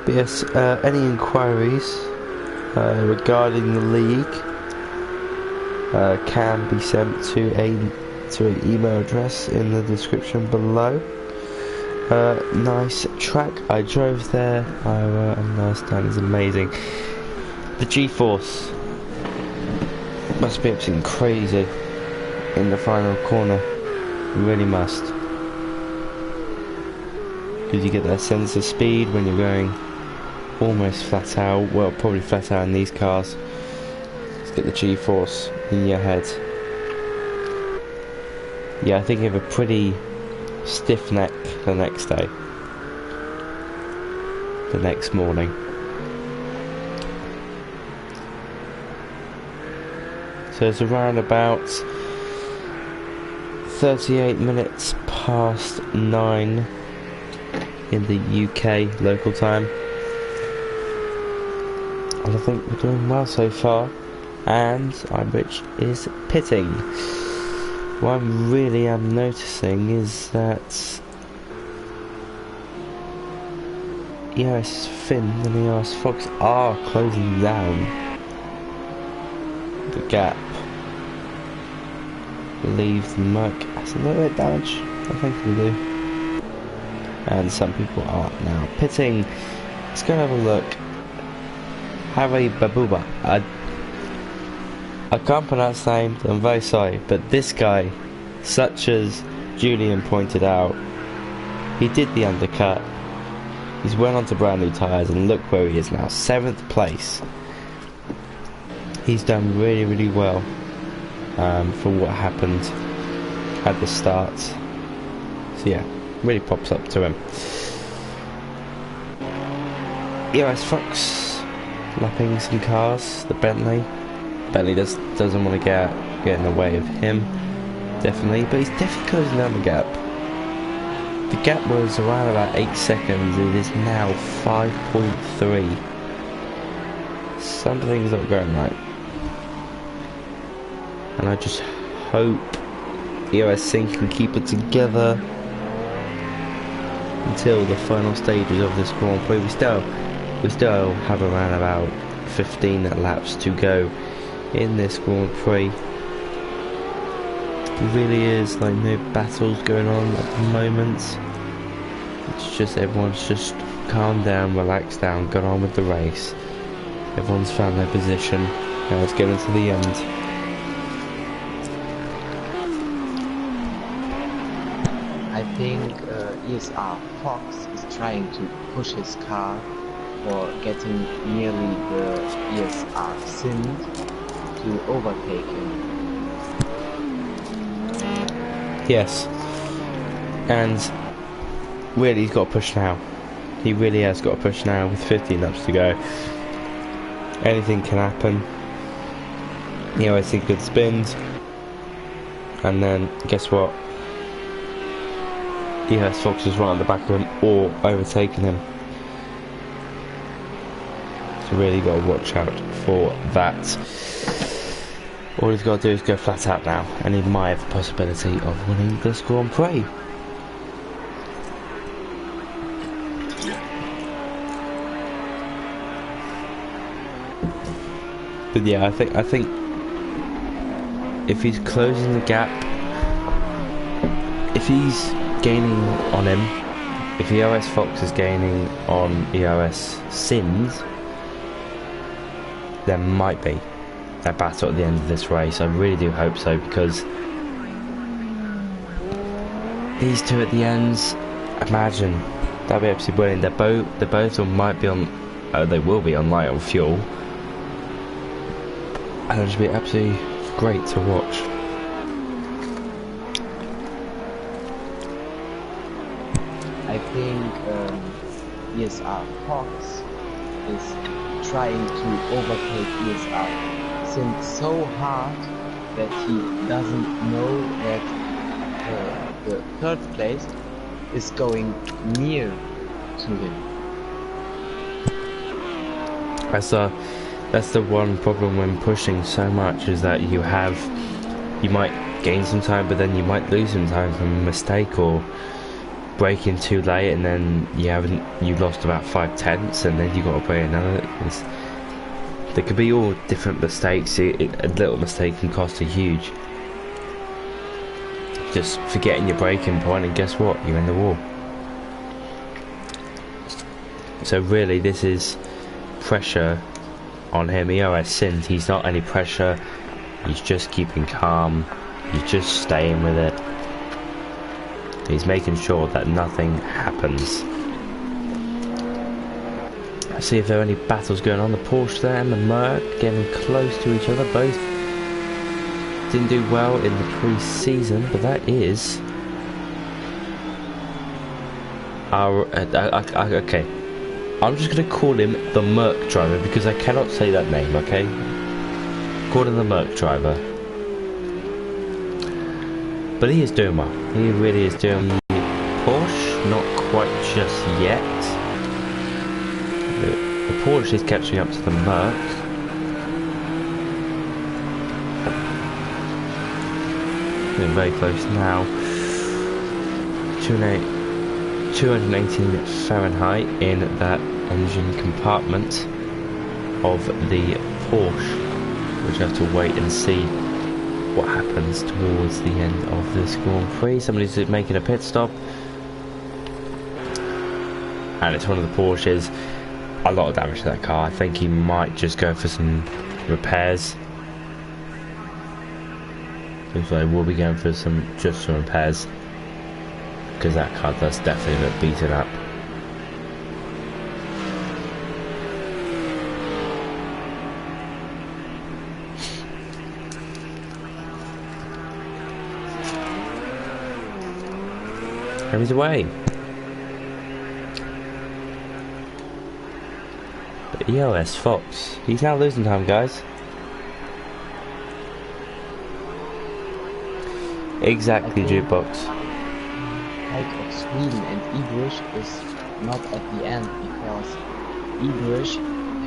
But yes, any inquiries regarding the league can be sent to an email address in the description below. Nice track. I drove there. Last time is amazing. The G-force must be absolutely crazy in the final corner. You really must, because you get that sense of speed when you're going almost flat out. Well, probably flat out in these cars. Just get the G-force in your head. Yeah, I think you have a pretty stiff neck the next day, the next morning. So it's around about 38 minutes past 9 in the UK local time. And I think we're doing well so far. And Ibrich is pitting. What I really am noticing is that EOS Finn and EOS Fox are closing down the gap. I believe the Merc has a little bit of damage. I think we do. And some people are now pitting. Let's go and have a look. Harry Babuba. I can't pronounce the name, I'm very sorry, but this guy, such as Julian pointed out, he did the undercut. He's went on to brand new tyres, and look where he is now, 7th place. He's done really, really well. for what happened at the start. So yeah, really pops up to him. EOS Fox lapping some cars. The Bentley doesn't want to get in the way of him, definitely, but he's definitely closing down the gap. The gap was around about 8 seconds. It is now 5.3. Something's not going right, and I just hope EOS Sync can keep it together until the final stages of this Grand Prix. We still have around about 15 laps to go in this Grand Prix. It really is like no battles going on at the moment. It's just everyone's just calmed down, relaxed down, got on with the race. Everyone's found their position. Now let's get into the end. I think ESR Fox is trying to push his car for getting nearly the ESR Sind to overtake him. Yes, and really he's got to push now. He really has got to push now with 15 laps to go. Anything can happen. You know, I think good spins, and then guess what? EOS Fox is right on the back of him or overtaking him. So really got to watch out for that. All he's got to do is go flat out now, and he might have the possibility of winning this Grand Prix. But yeah, I think if he's closing the gap, if he's gaining on him, if EOS Fox is gaining on EOS Sins, there might be a battle at the end of this race. I really do hope so, because these two at the ends, imagine, that'd be absolutely brilliant. They both might be on, they will be on light on fuel, and it'll just be absolutely great to watch. I think ESR Fox is trying to overtake ESR Sind so hard that he doesn't know that the third place is going near to him. That's the one problem when pushing so much, is that you might gain some time, but then you might lose some time from a mistake or braking too late, and then you lost about 5/10, and then you got to brake another. There could be all different mistakes. A little mistake can cost a huge. Just forgetting your braking point, and guess what? You're in the wall. So really, this is pressure on him. EOS Sind, he's not any pressure. He's just keeping calm. He's just staying with it. He's making sure that nothing happens. Let's see if there are any battles going on. The Porsche there and the Merc getting close to each other. Both didn't do well in the pre-season, but that is our okay. I'm just going to call him the Merc driver, because I cannot say that name, okay? Call him the Merc driver. But he is doing well. He really is doing well. Porsche, not quite just yet. The Porsche is catching up to the Merc. Getting very close now. 218 Fahrenheit in that engine compartment of the Porsche, which I have to wait and see what happens towards the end of this Grand Prix. Somebody's making a pit stop, and it's one of the Porsches. A lot of damage to that car. I think he might just go for some repairs. Looks like we'll be going for some repairs, because that car does definitely look beaten up. And he's away. But EOS Fox, he's now losing time, guys. Exactly, Jukebox. Out of Sweden and Ebrush is not at the end because Ebrush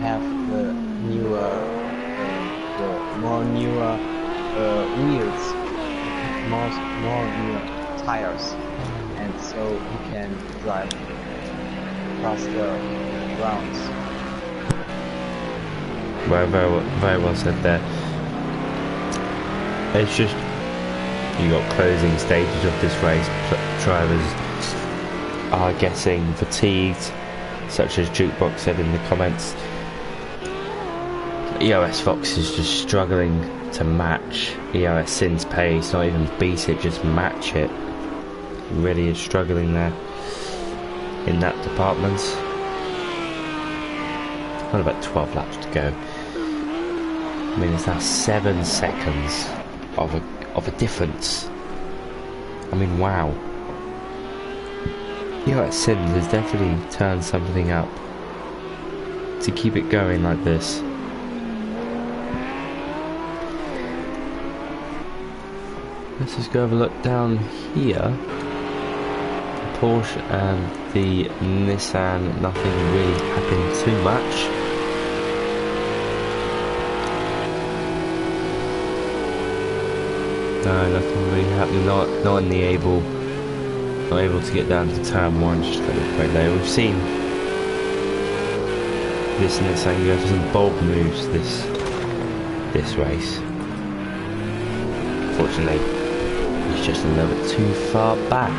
have the newer, the more newer wheels, more newer tires, and so he can drive faster rounds. Very well said there. It's just you got closing stages of this race. Drivers are getting fatigued, such as Jukebox said in the comments. EOS Fox is just struggling to match EOS Sin's pace, not even beat it, just match it. He really is struggling there in that department. Got about 12 laps to go. I mean, it's now 7 seconds of a difference. I mean, wow. EOS Sin has definitely turned something up to keep it going like this. Let's just go have a look down here. The Porsche and the Nissan, nothing really happened too much. No, nothing really happened. Not in the not able to get down to turn 1, just got it quite low. We've seen this Nissan go for some bold moves this race. Fortunately, he's just a little bit too far back.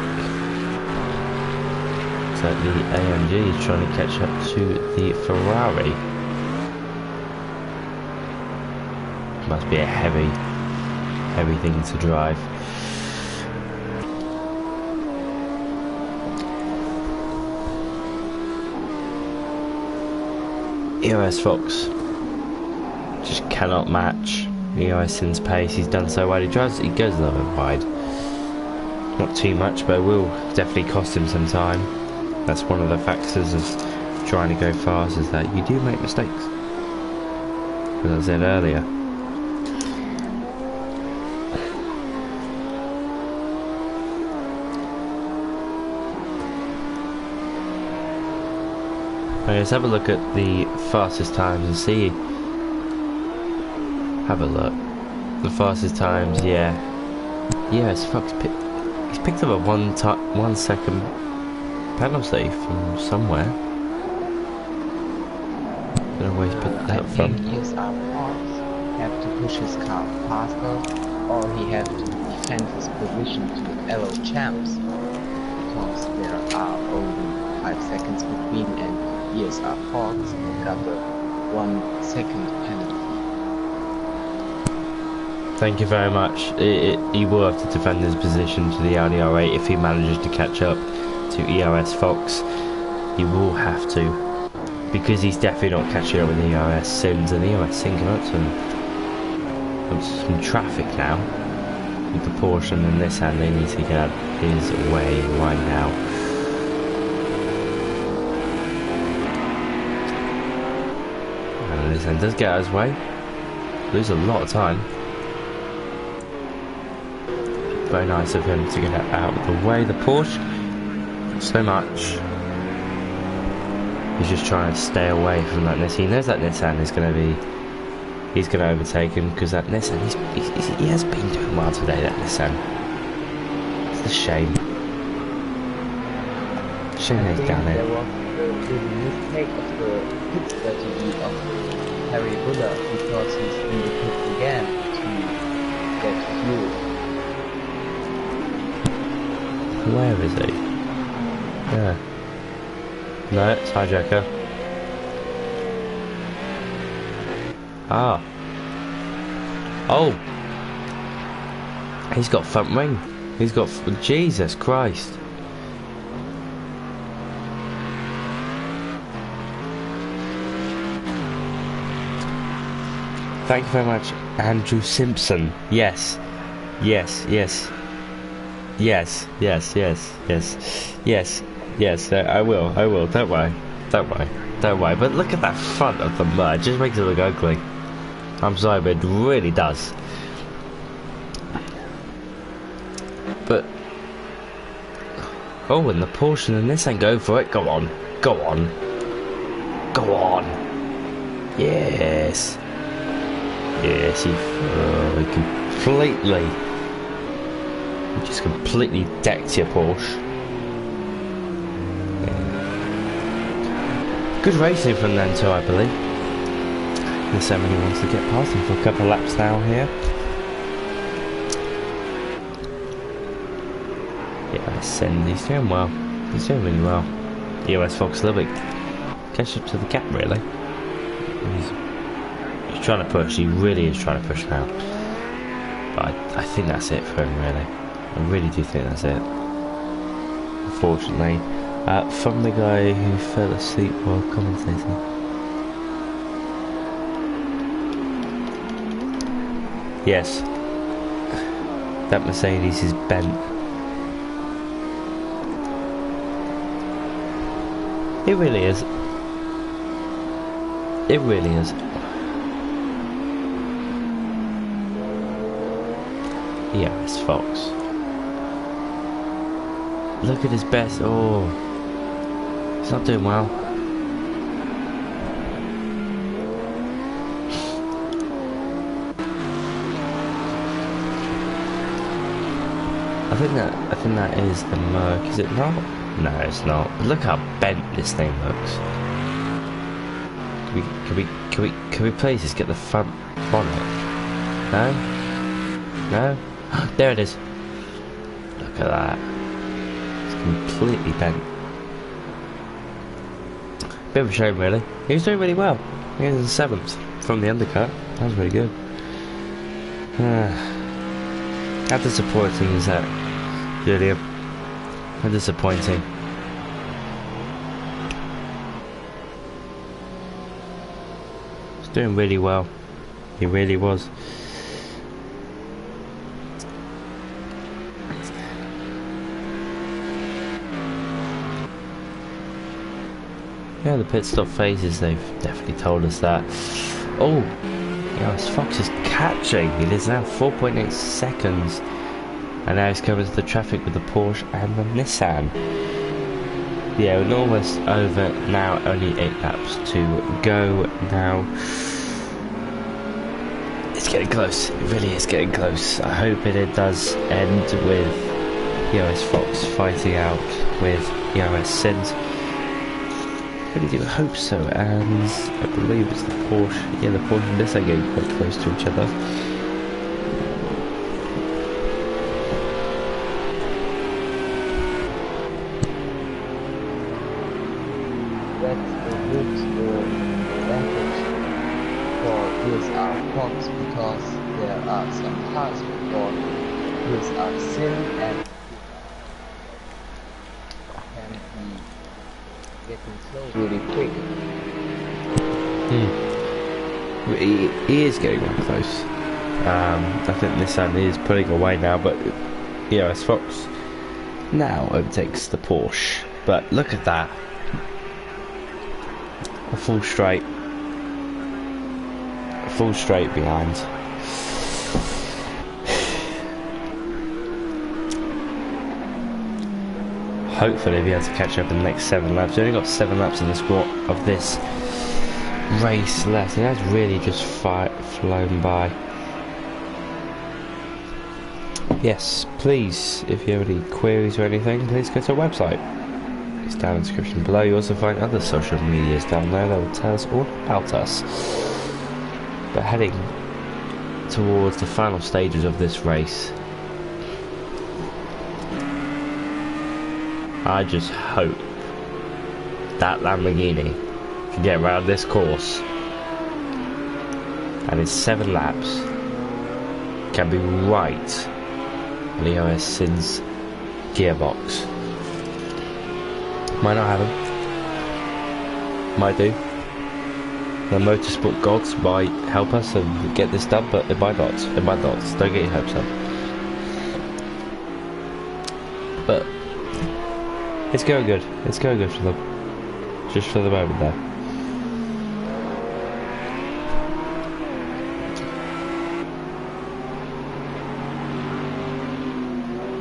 So the AMG is trying to catch up to the Ferrari. Must be a heavy thing to drive. EOS Fox just cannot match EOS Sin's pace. He's done so well. He goes a little bit wide. Not too much, but it will definitely cost him some time. That's one of the factors of trying to go fast, is that you do make mistakes. As I said earlier. Okay, let's have a look at the fastest times and see. Have a look. The fastest times, yeah. Yes, Fox he's picked up a 1 second penalty from somewhere. Don't know where he's picked that from. I think his Fox have to push his car faster, or he have to defend his position to allow champs, because there are only 5 seconds between, and ESR Fox got the 1 second penalty. Thank you very much. He will have to defend his position to the Audi R8 if he manages to catch up to EOS Fox. He will have to, because he's definitely not catching up with EOS Sins, and EOS Sin come up to some traffic now with the Porsche and the Nissan. They need to get out of his way right now. And the Nissan does get out of his way. Lose a lot of time. Very nice of him to get out of the way. The Porsche, so much. He's just trying to stay away from that Nissan. He knows that Nissan is going to be, he's going to overtake him, because that Nissan, he has been doing well today, that Nissan. It's a shame. Shame they've done it. There was the mistake of the pit strategy of Harry Buller, because he's in the pit again to get fuel. Where is he? Yeah. No, it's hijacker. Ah. Oh. He's got front wing. He's got... Jesus Christ. Thank you very much, Andrew Simpson. Yes. Yes, yes. Yes, yes, yes, yes, yes, yes. I will. I will. Don't worry. Don't worry. Don't worry. But look at that front of the mud. It just makes it look ugly. I'm sorry, but it really does. But oh, and the Porsche and the Nissan go for it. Go on. Go on. Go on. Yes. Yes. He completely. Just completely decked your Porsche. Yeah. Good racing from them too, I believe. The somebody wants to get past him for a couple of laps now here. Yeah, he's doing well. He's doing really well. EOS Fox a little bit catch up to the gap really. He's trying to push. He really is trying to push now. But I think that's it for him really. I really do think that's it. Unfortunately, from the guy who fell asleep while commentating. Yes, that Mercedes is bent. It really is. It really is. Yeah, it's Fox. Look at his best. Oh, he's not doing well. I think that is the Merc. Is it not? No, it's not. But look how bent this thing looks. Can we please just get the front bonnet? No? No? There it is. Look at that. Completely bent. Bit of a shame really. He was doing really well. He was in 7th from the undercut. That was really good. How disappointing is that, Julian? How disappointing. He was doing really well. He really was. Yeah, the pit stop phases, they've definitely told us that. Oh, yes, Fox is catching. It is now 4.8 seconds. And now he's coming to the traffic with the Porsche and the Nissan. Yeah, we're almost over now, only 8 laps to go now. It's getting close, it really is getting close. I hope it does end with EOS Fox fighting out with EOS Sins. I really do hope so, and I believe it's the Porsche. Yeah, the Porsche and Nissan getting quite close to each other. That's a good advantage for ESR Fox because there are some cars for ESR Sin and can be getting slow really quick. He is getting that close. I think Nissan is pulling away now, but EOS Fox now overtakes the Porsche. But look at that. A full straight behind. Hopefully we'll be able to catch up in the next 7 laps. We only got 7 laps in the squad of this race left, and that's really just flown by. Yes, please, if you have any queries or anything, please go to our website. It's down in the description below. You also find other social medias down there that will tell us all about us. But heading towards the final stages of this race, I just hope that Lamborghini can get around this course and in 7 laps can be right on the EOS Sins gearbox. Might not happen. Might do. The motorsport gods might help us and get this done, but it might not. It might not. Don't get your hopes up. It's going good. It's going good for them. Just for the moment, though.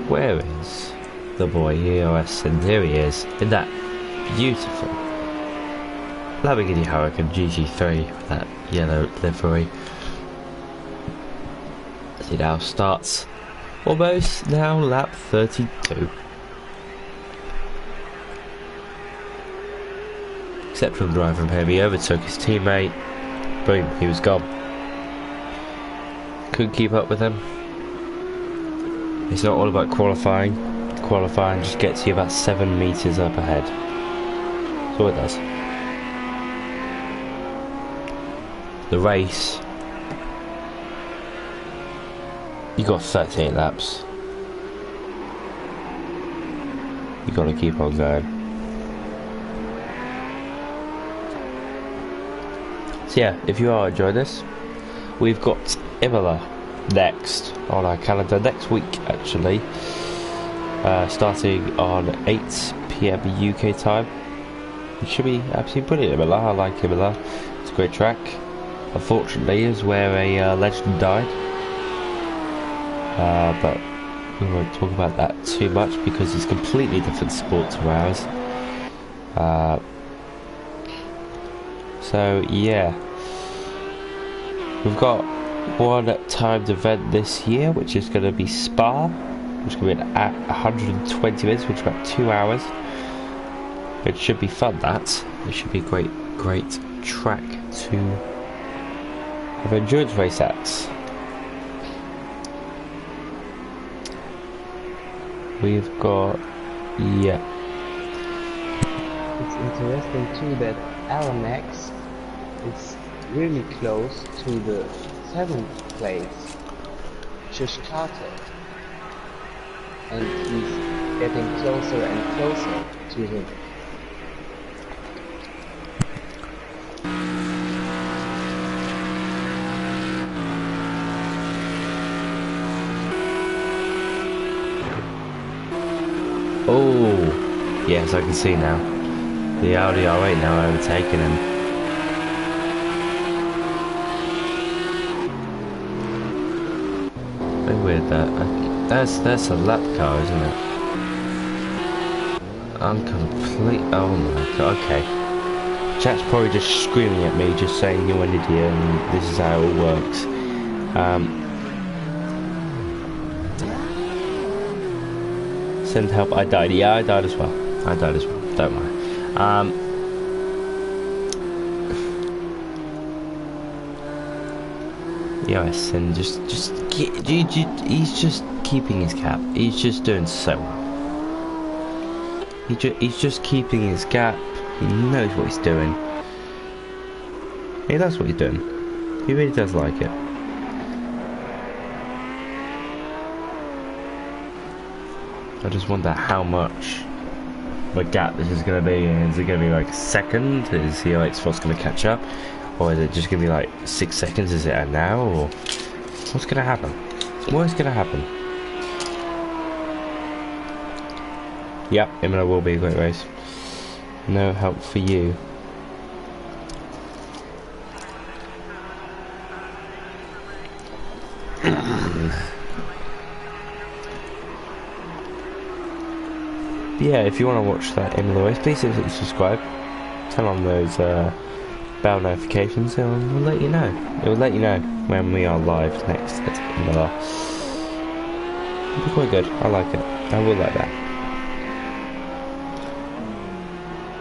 Where is the boy EOS? And here he is, in that beautiful Lamborghini Huracan GT3 with that yellow livery. As he now starts almost now lap 32. Exceptional drive from him, he overtook his teammate. Boom, he was gone. Couldn't keep up with him. It's not all about qualifying. Qualifying just gets you about 7 meters up ahead. That's all it does. The race, you got 38 laps. You got to keep on going. So yeah, if you are enjoying this, we've got Imola next on our calendar next week, actually, starting on 8 PM UK time. It should be absolutely brilliant. Imola, I like Imola. It's a great track. Unfortunately, is where a legend died, but we won't talk about that too much because it's a completely different sport to ours. So yeah, we've got one timed event this year, which is going to be Spa, which is going to be at 120 minutes, which is about 2 hours. It should be fun. It should be a great track to have an endurance race at. We've got, yeah. It's interesting too that LMX is really close to the 7th place, just Carter, and he's getting closer and closer to him. Oh, yes, I can see now. The Audi R8 now overtaking him. Very weird that. That's a lap car, isn't it? I'm complete. Oh my god. Okay. Chat's probably just screaming at me, just saying you're an idiot and this is how it all works. Send help. I died. Yeah, I died as well. Don't worry. Yes, and he's just keeping his cap. He's just doing so well. He's just keeping his gap. He knows what he's doing. He knows what he's doing. He really does like it. I just wonder how much of a gap this is going to be. Is it going to be like a second? Is he like supposed to catch up? Or is it just going to be like 6 seconds? Is it at now? Or what's going to happen? What is going to happen? Yep, Imola will be a great race. No help for you. Yeah, if you want to watch that Imola race, please subscribe. Turn on those bell notifications and we'll let you know. It will let you know when we are live next at Imola. It'll be quite good. I like it. I will like that.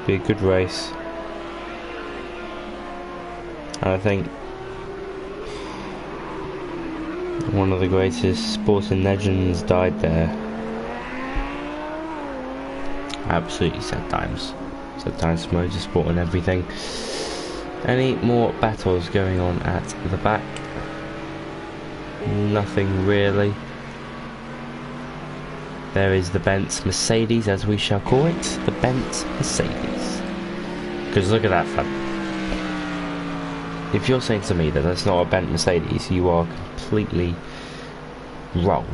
Be a good race. And I think one of the greatest sporting legends died there. Absolutely sad times. Sad times for motorsport and everything. Any more battles going on at the back? Nothing really. There is the Benz Mercedes, as we shall call it. The Benz Mercedes. Because look at that front. If you're saying to me that that's not a Benz Mercedes, you are completely wrong.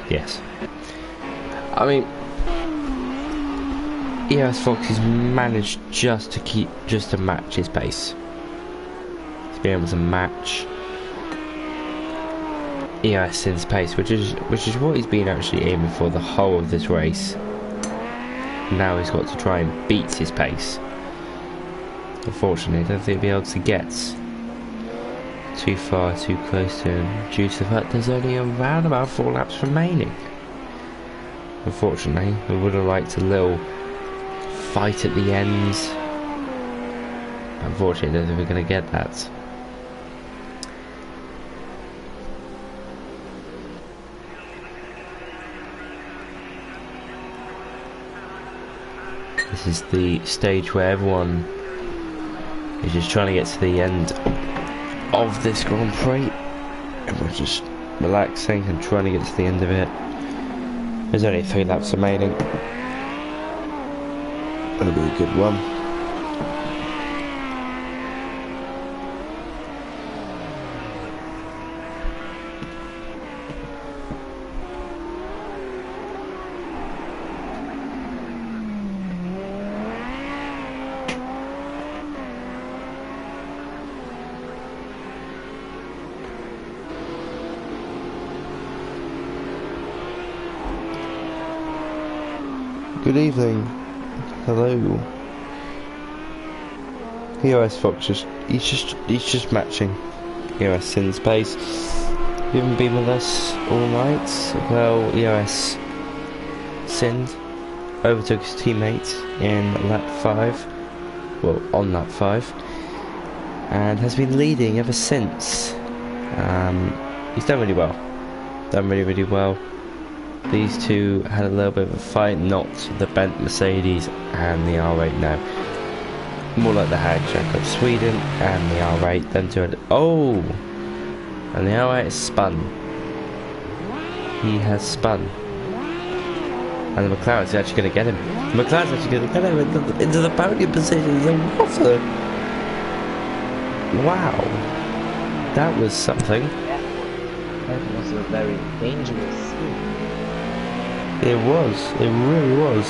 Yes. I mean, EOS Fox's managed just to match his pace. To be able to match EOS Sin's pace, which is what he's been actually aiming for the whole of this race. Now he's got to try and beat his pace. Unfortunately, I don't think he'll be able to get too far, too close to him, due to the fact there's only around about 4 laps remaining. Unfortunately, we would have liked a little fight at the ends. Unfortunately, I don't think we're going to get that. This is the stage where everyone is just trying to get to the end of this Grand Prix. Everyone's just relaxing and trying to get to the end of it. There's only 3 laps remaining. That'll be a good one. Good evening. Hello. EOS Fox he's just matching EOS Sin's pace. You haven't been with us all night. Well, EOS Sin overtook his teammate in lap 5. Well, on lap 5, and has been leading ever since. He's done really well. Done really well. These two had a little bit of a fight, not the bent Mercedes and the R8 now. More like the hijack of Sweden and the R8. Then to it. Oh! And the R8 has spun. He has spun. And the McLaren's actually going to get him. The McLaren's actually going to get him into the podium position. What a... Wow. That was something. Yeah. That was a very dangerous scene. It was. It really was.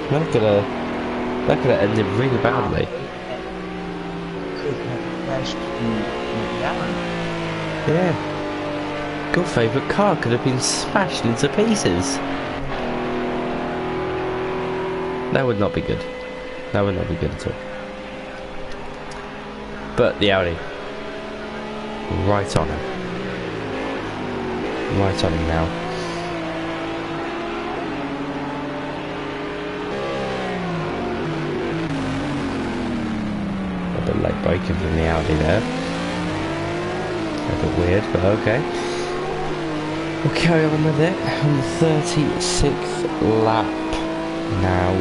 That could have ended really badly. Could have crashed in McLaren. Yeah. Your favourite car could have been smashed into pieces. That would not be good. That would not be good at all. But the Audi. Right on him. Right on him now. A bit late braking from the Audi there. A bit weird, but okay. We'll carry on with it on the 36th lap. Now,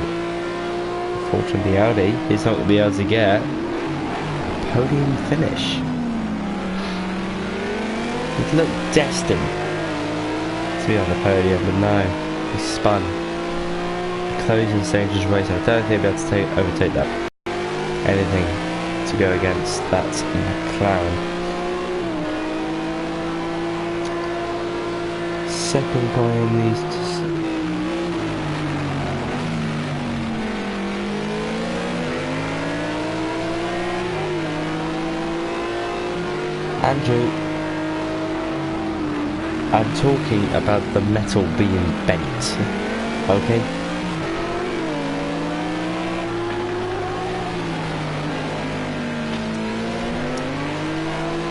unfortunately, the Audi is not going to be able to get a podium finish. It looked destined to be on the podium, but no, he spun. The closing stages race. I don't think he'll be able to overtake that. Anything to go against that McLaren. Second guy in these. Andrew, I'm talking about the metal being bent, okay?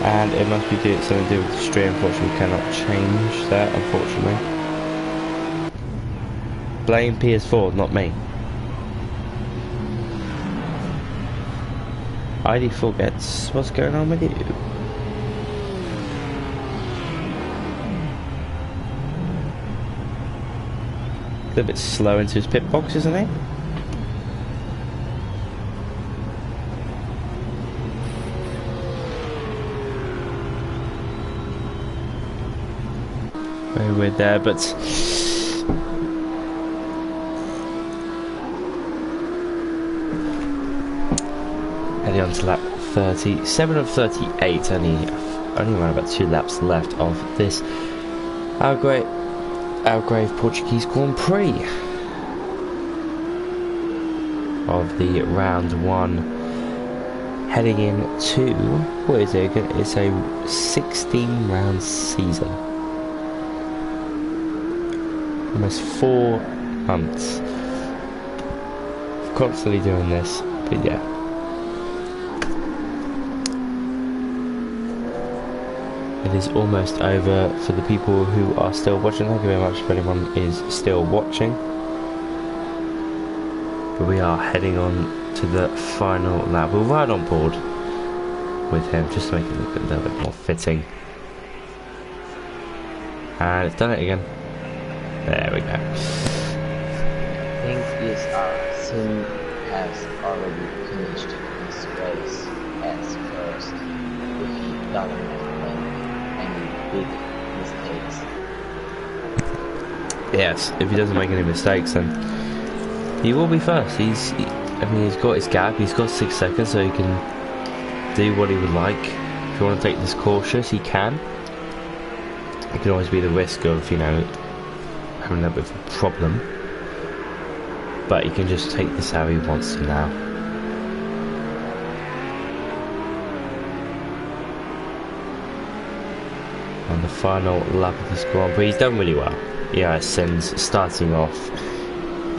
And it must be something to do with the stream. Unfortunately, we cannot change that, unfortunately. Blame PS4, not me. ID4 gets what's going on with you? A little bit slow into his pit box, isn't he? Very weird there, but heading on to lap 37 of 38, only around about 2 laps left of this Algarve Portuguese Grand Prix. of the round 1. Heading into, what is it again? It's a 16 round season. Almost 4 months. Constantly doing this, but yeah. It is almost over for the people who are still watching. Thank you very much if anyone is still watching. But we are heading on to the final lap. We'll ride on board with him just to make it look a little bit more fitting. And it's done it again. There we go. I think Sim has already finished his race as first if he doesn't make any big mistakes. Yes, if he doesn't make any mistakes, then he will be first. I mean, he's got his gap. He's got 6 seconds, so he can do what he would like. If you want to take this cautious, he can. It can always be the risk of, you know, having a bit of a problem. But he can just take this how he wants to now. On the final lap of this Grand Prix, he's done really well. Yeah, since starting off,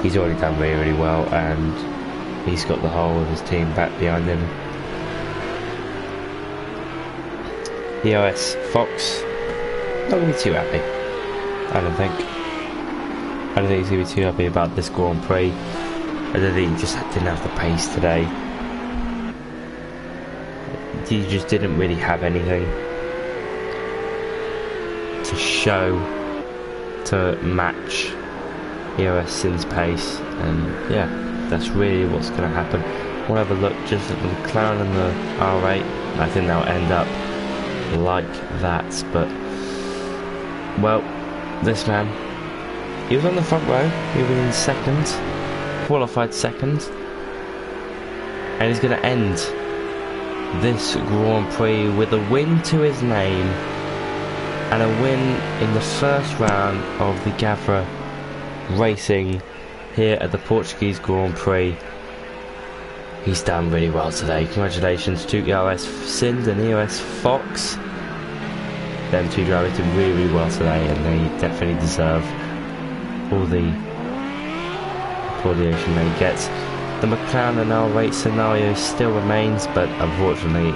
he's already done really, really well, and he's got the whole of his team back behind him. EOS Fox, not going to be too happy, I don't think. I don't think he's going to be too happy about this Grand Prix. I don't think he just didn't have the pace today. He just didn't really have anything to show to match EOS Sin's pace, and yeah, that's really what's going to happen. We'll have a look just at the McLaren and the R8. I think they'll end up like that, but well, this man, he was on the front row, he was in second, qualified second, and he's going to end this Grand Prix with a win to his name and a win in the first round of the Gavra Racing here at the Portuguese Grand Prix. He's done really well today. Congratulations to EOS Sind and EOS Fox. Them two drivers did really, really well today, and they definitely deserve all the applaudation they get. The McLaren and R8 scenario still remains, but unfortunately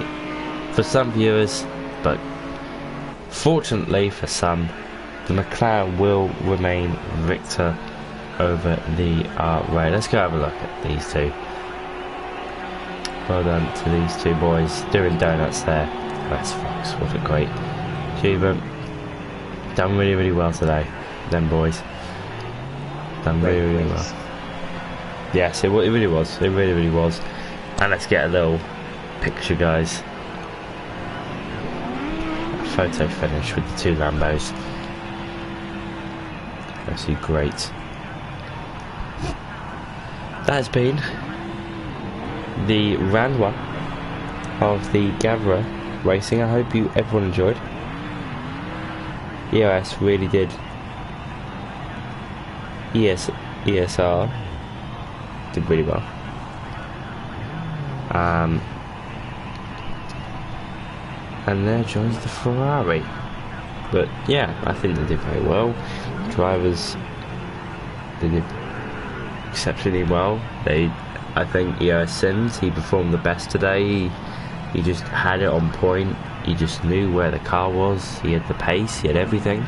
for some viewers, but fortunately for some, the McLaren will remain victor over the R8. Let's go have a look at these two. Well done to these two boys doing donuts there. That's Fox, what a great achievement. Done really, really well today, them boys. Done really, really well. Yes, it really was. It really, really was. And let's get a little picture, guys. A photo finish with the two Lambos. Absolutely great. That has been the round 1 of the Gavra Racing. I hope everyone enjoyed. EOS really did. ESR did really well. And there joins the Ferrari. But yeah, I think they did very well. The drivers, they did exceptionally well. I think EOS Sims, he performed the best today. He just had it on point. He just knew where the car was. He had the pace. He had everything.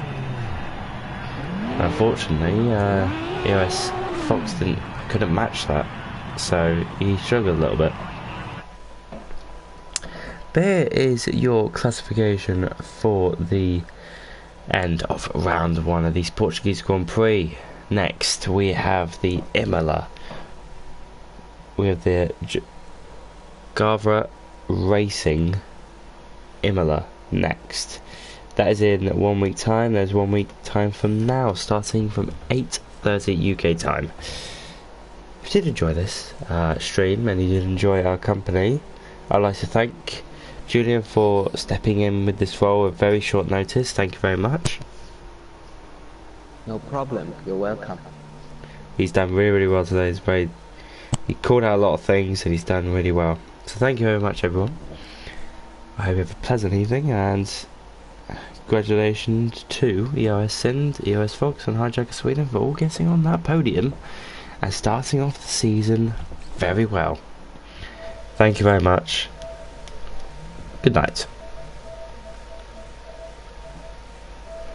Unfortunately, EOS Fox couldn't match that, so he struggled a little bit. There is your classification for the end of round 1 of these Portuguese Grand Prix. Next, we have the Imola. We have the Gavra Racing Imola next. That is in 1 week time. There's 1 week time from now, starting from 8:30 UK time. If you did enjoy this stream and you did enjoy our company, I'd like to thank Julian for stepping in with this role at very short notice. Thank you very much. No problem, you're welcome. He's done really, really well today. He's very He called out a lot of things and he's done really well. So thank you very much, everyone. I hope you have a pleasant evening, and congratulations to EOS Sind, EOS Fox and Hijacker Sweden for all getting on that podium and starting off the season very well. Thank you very much. Good night.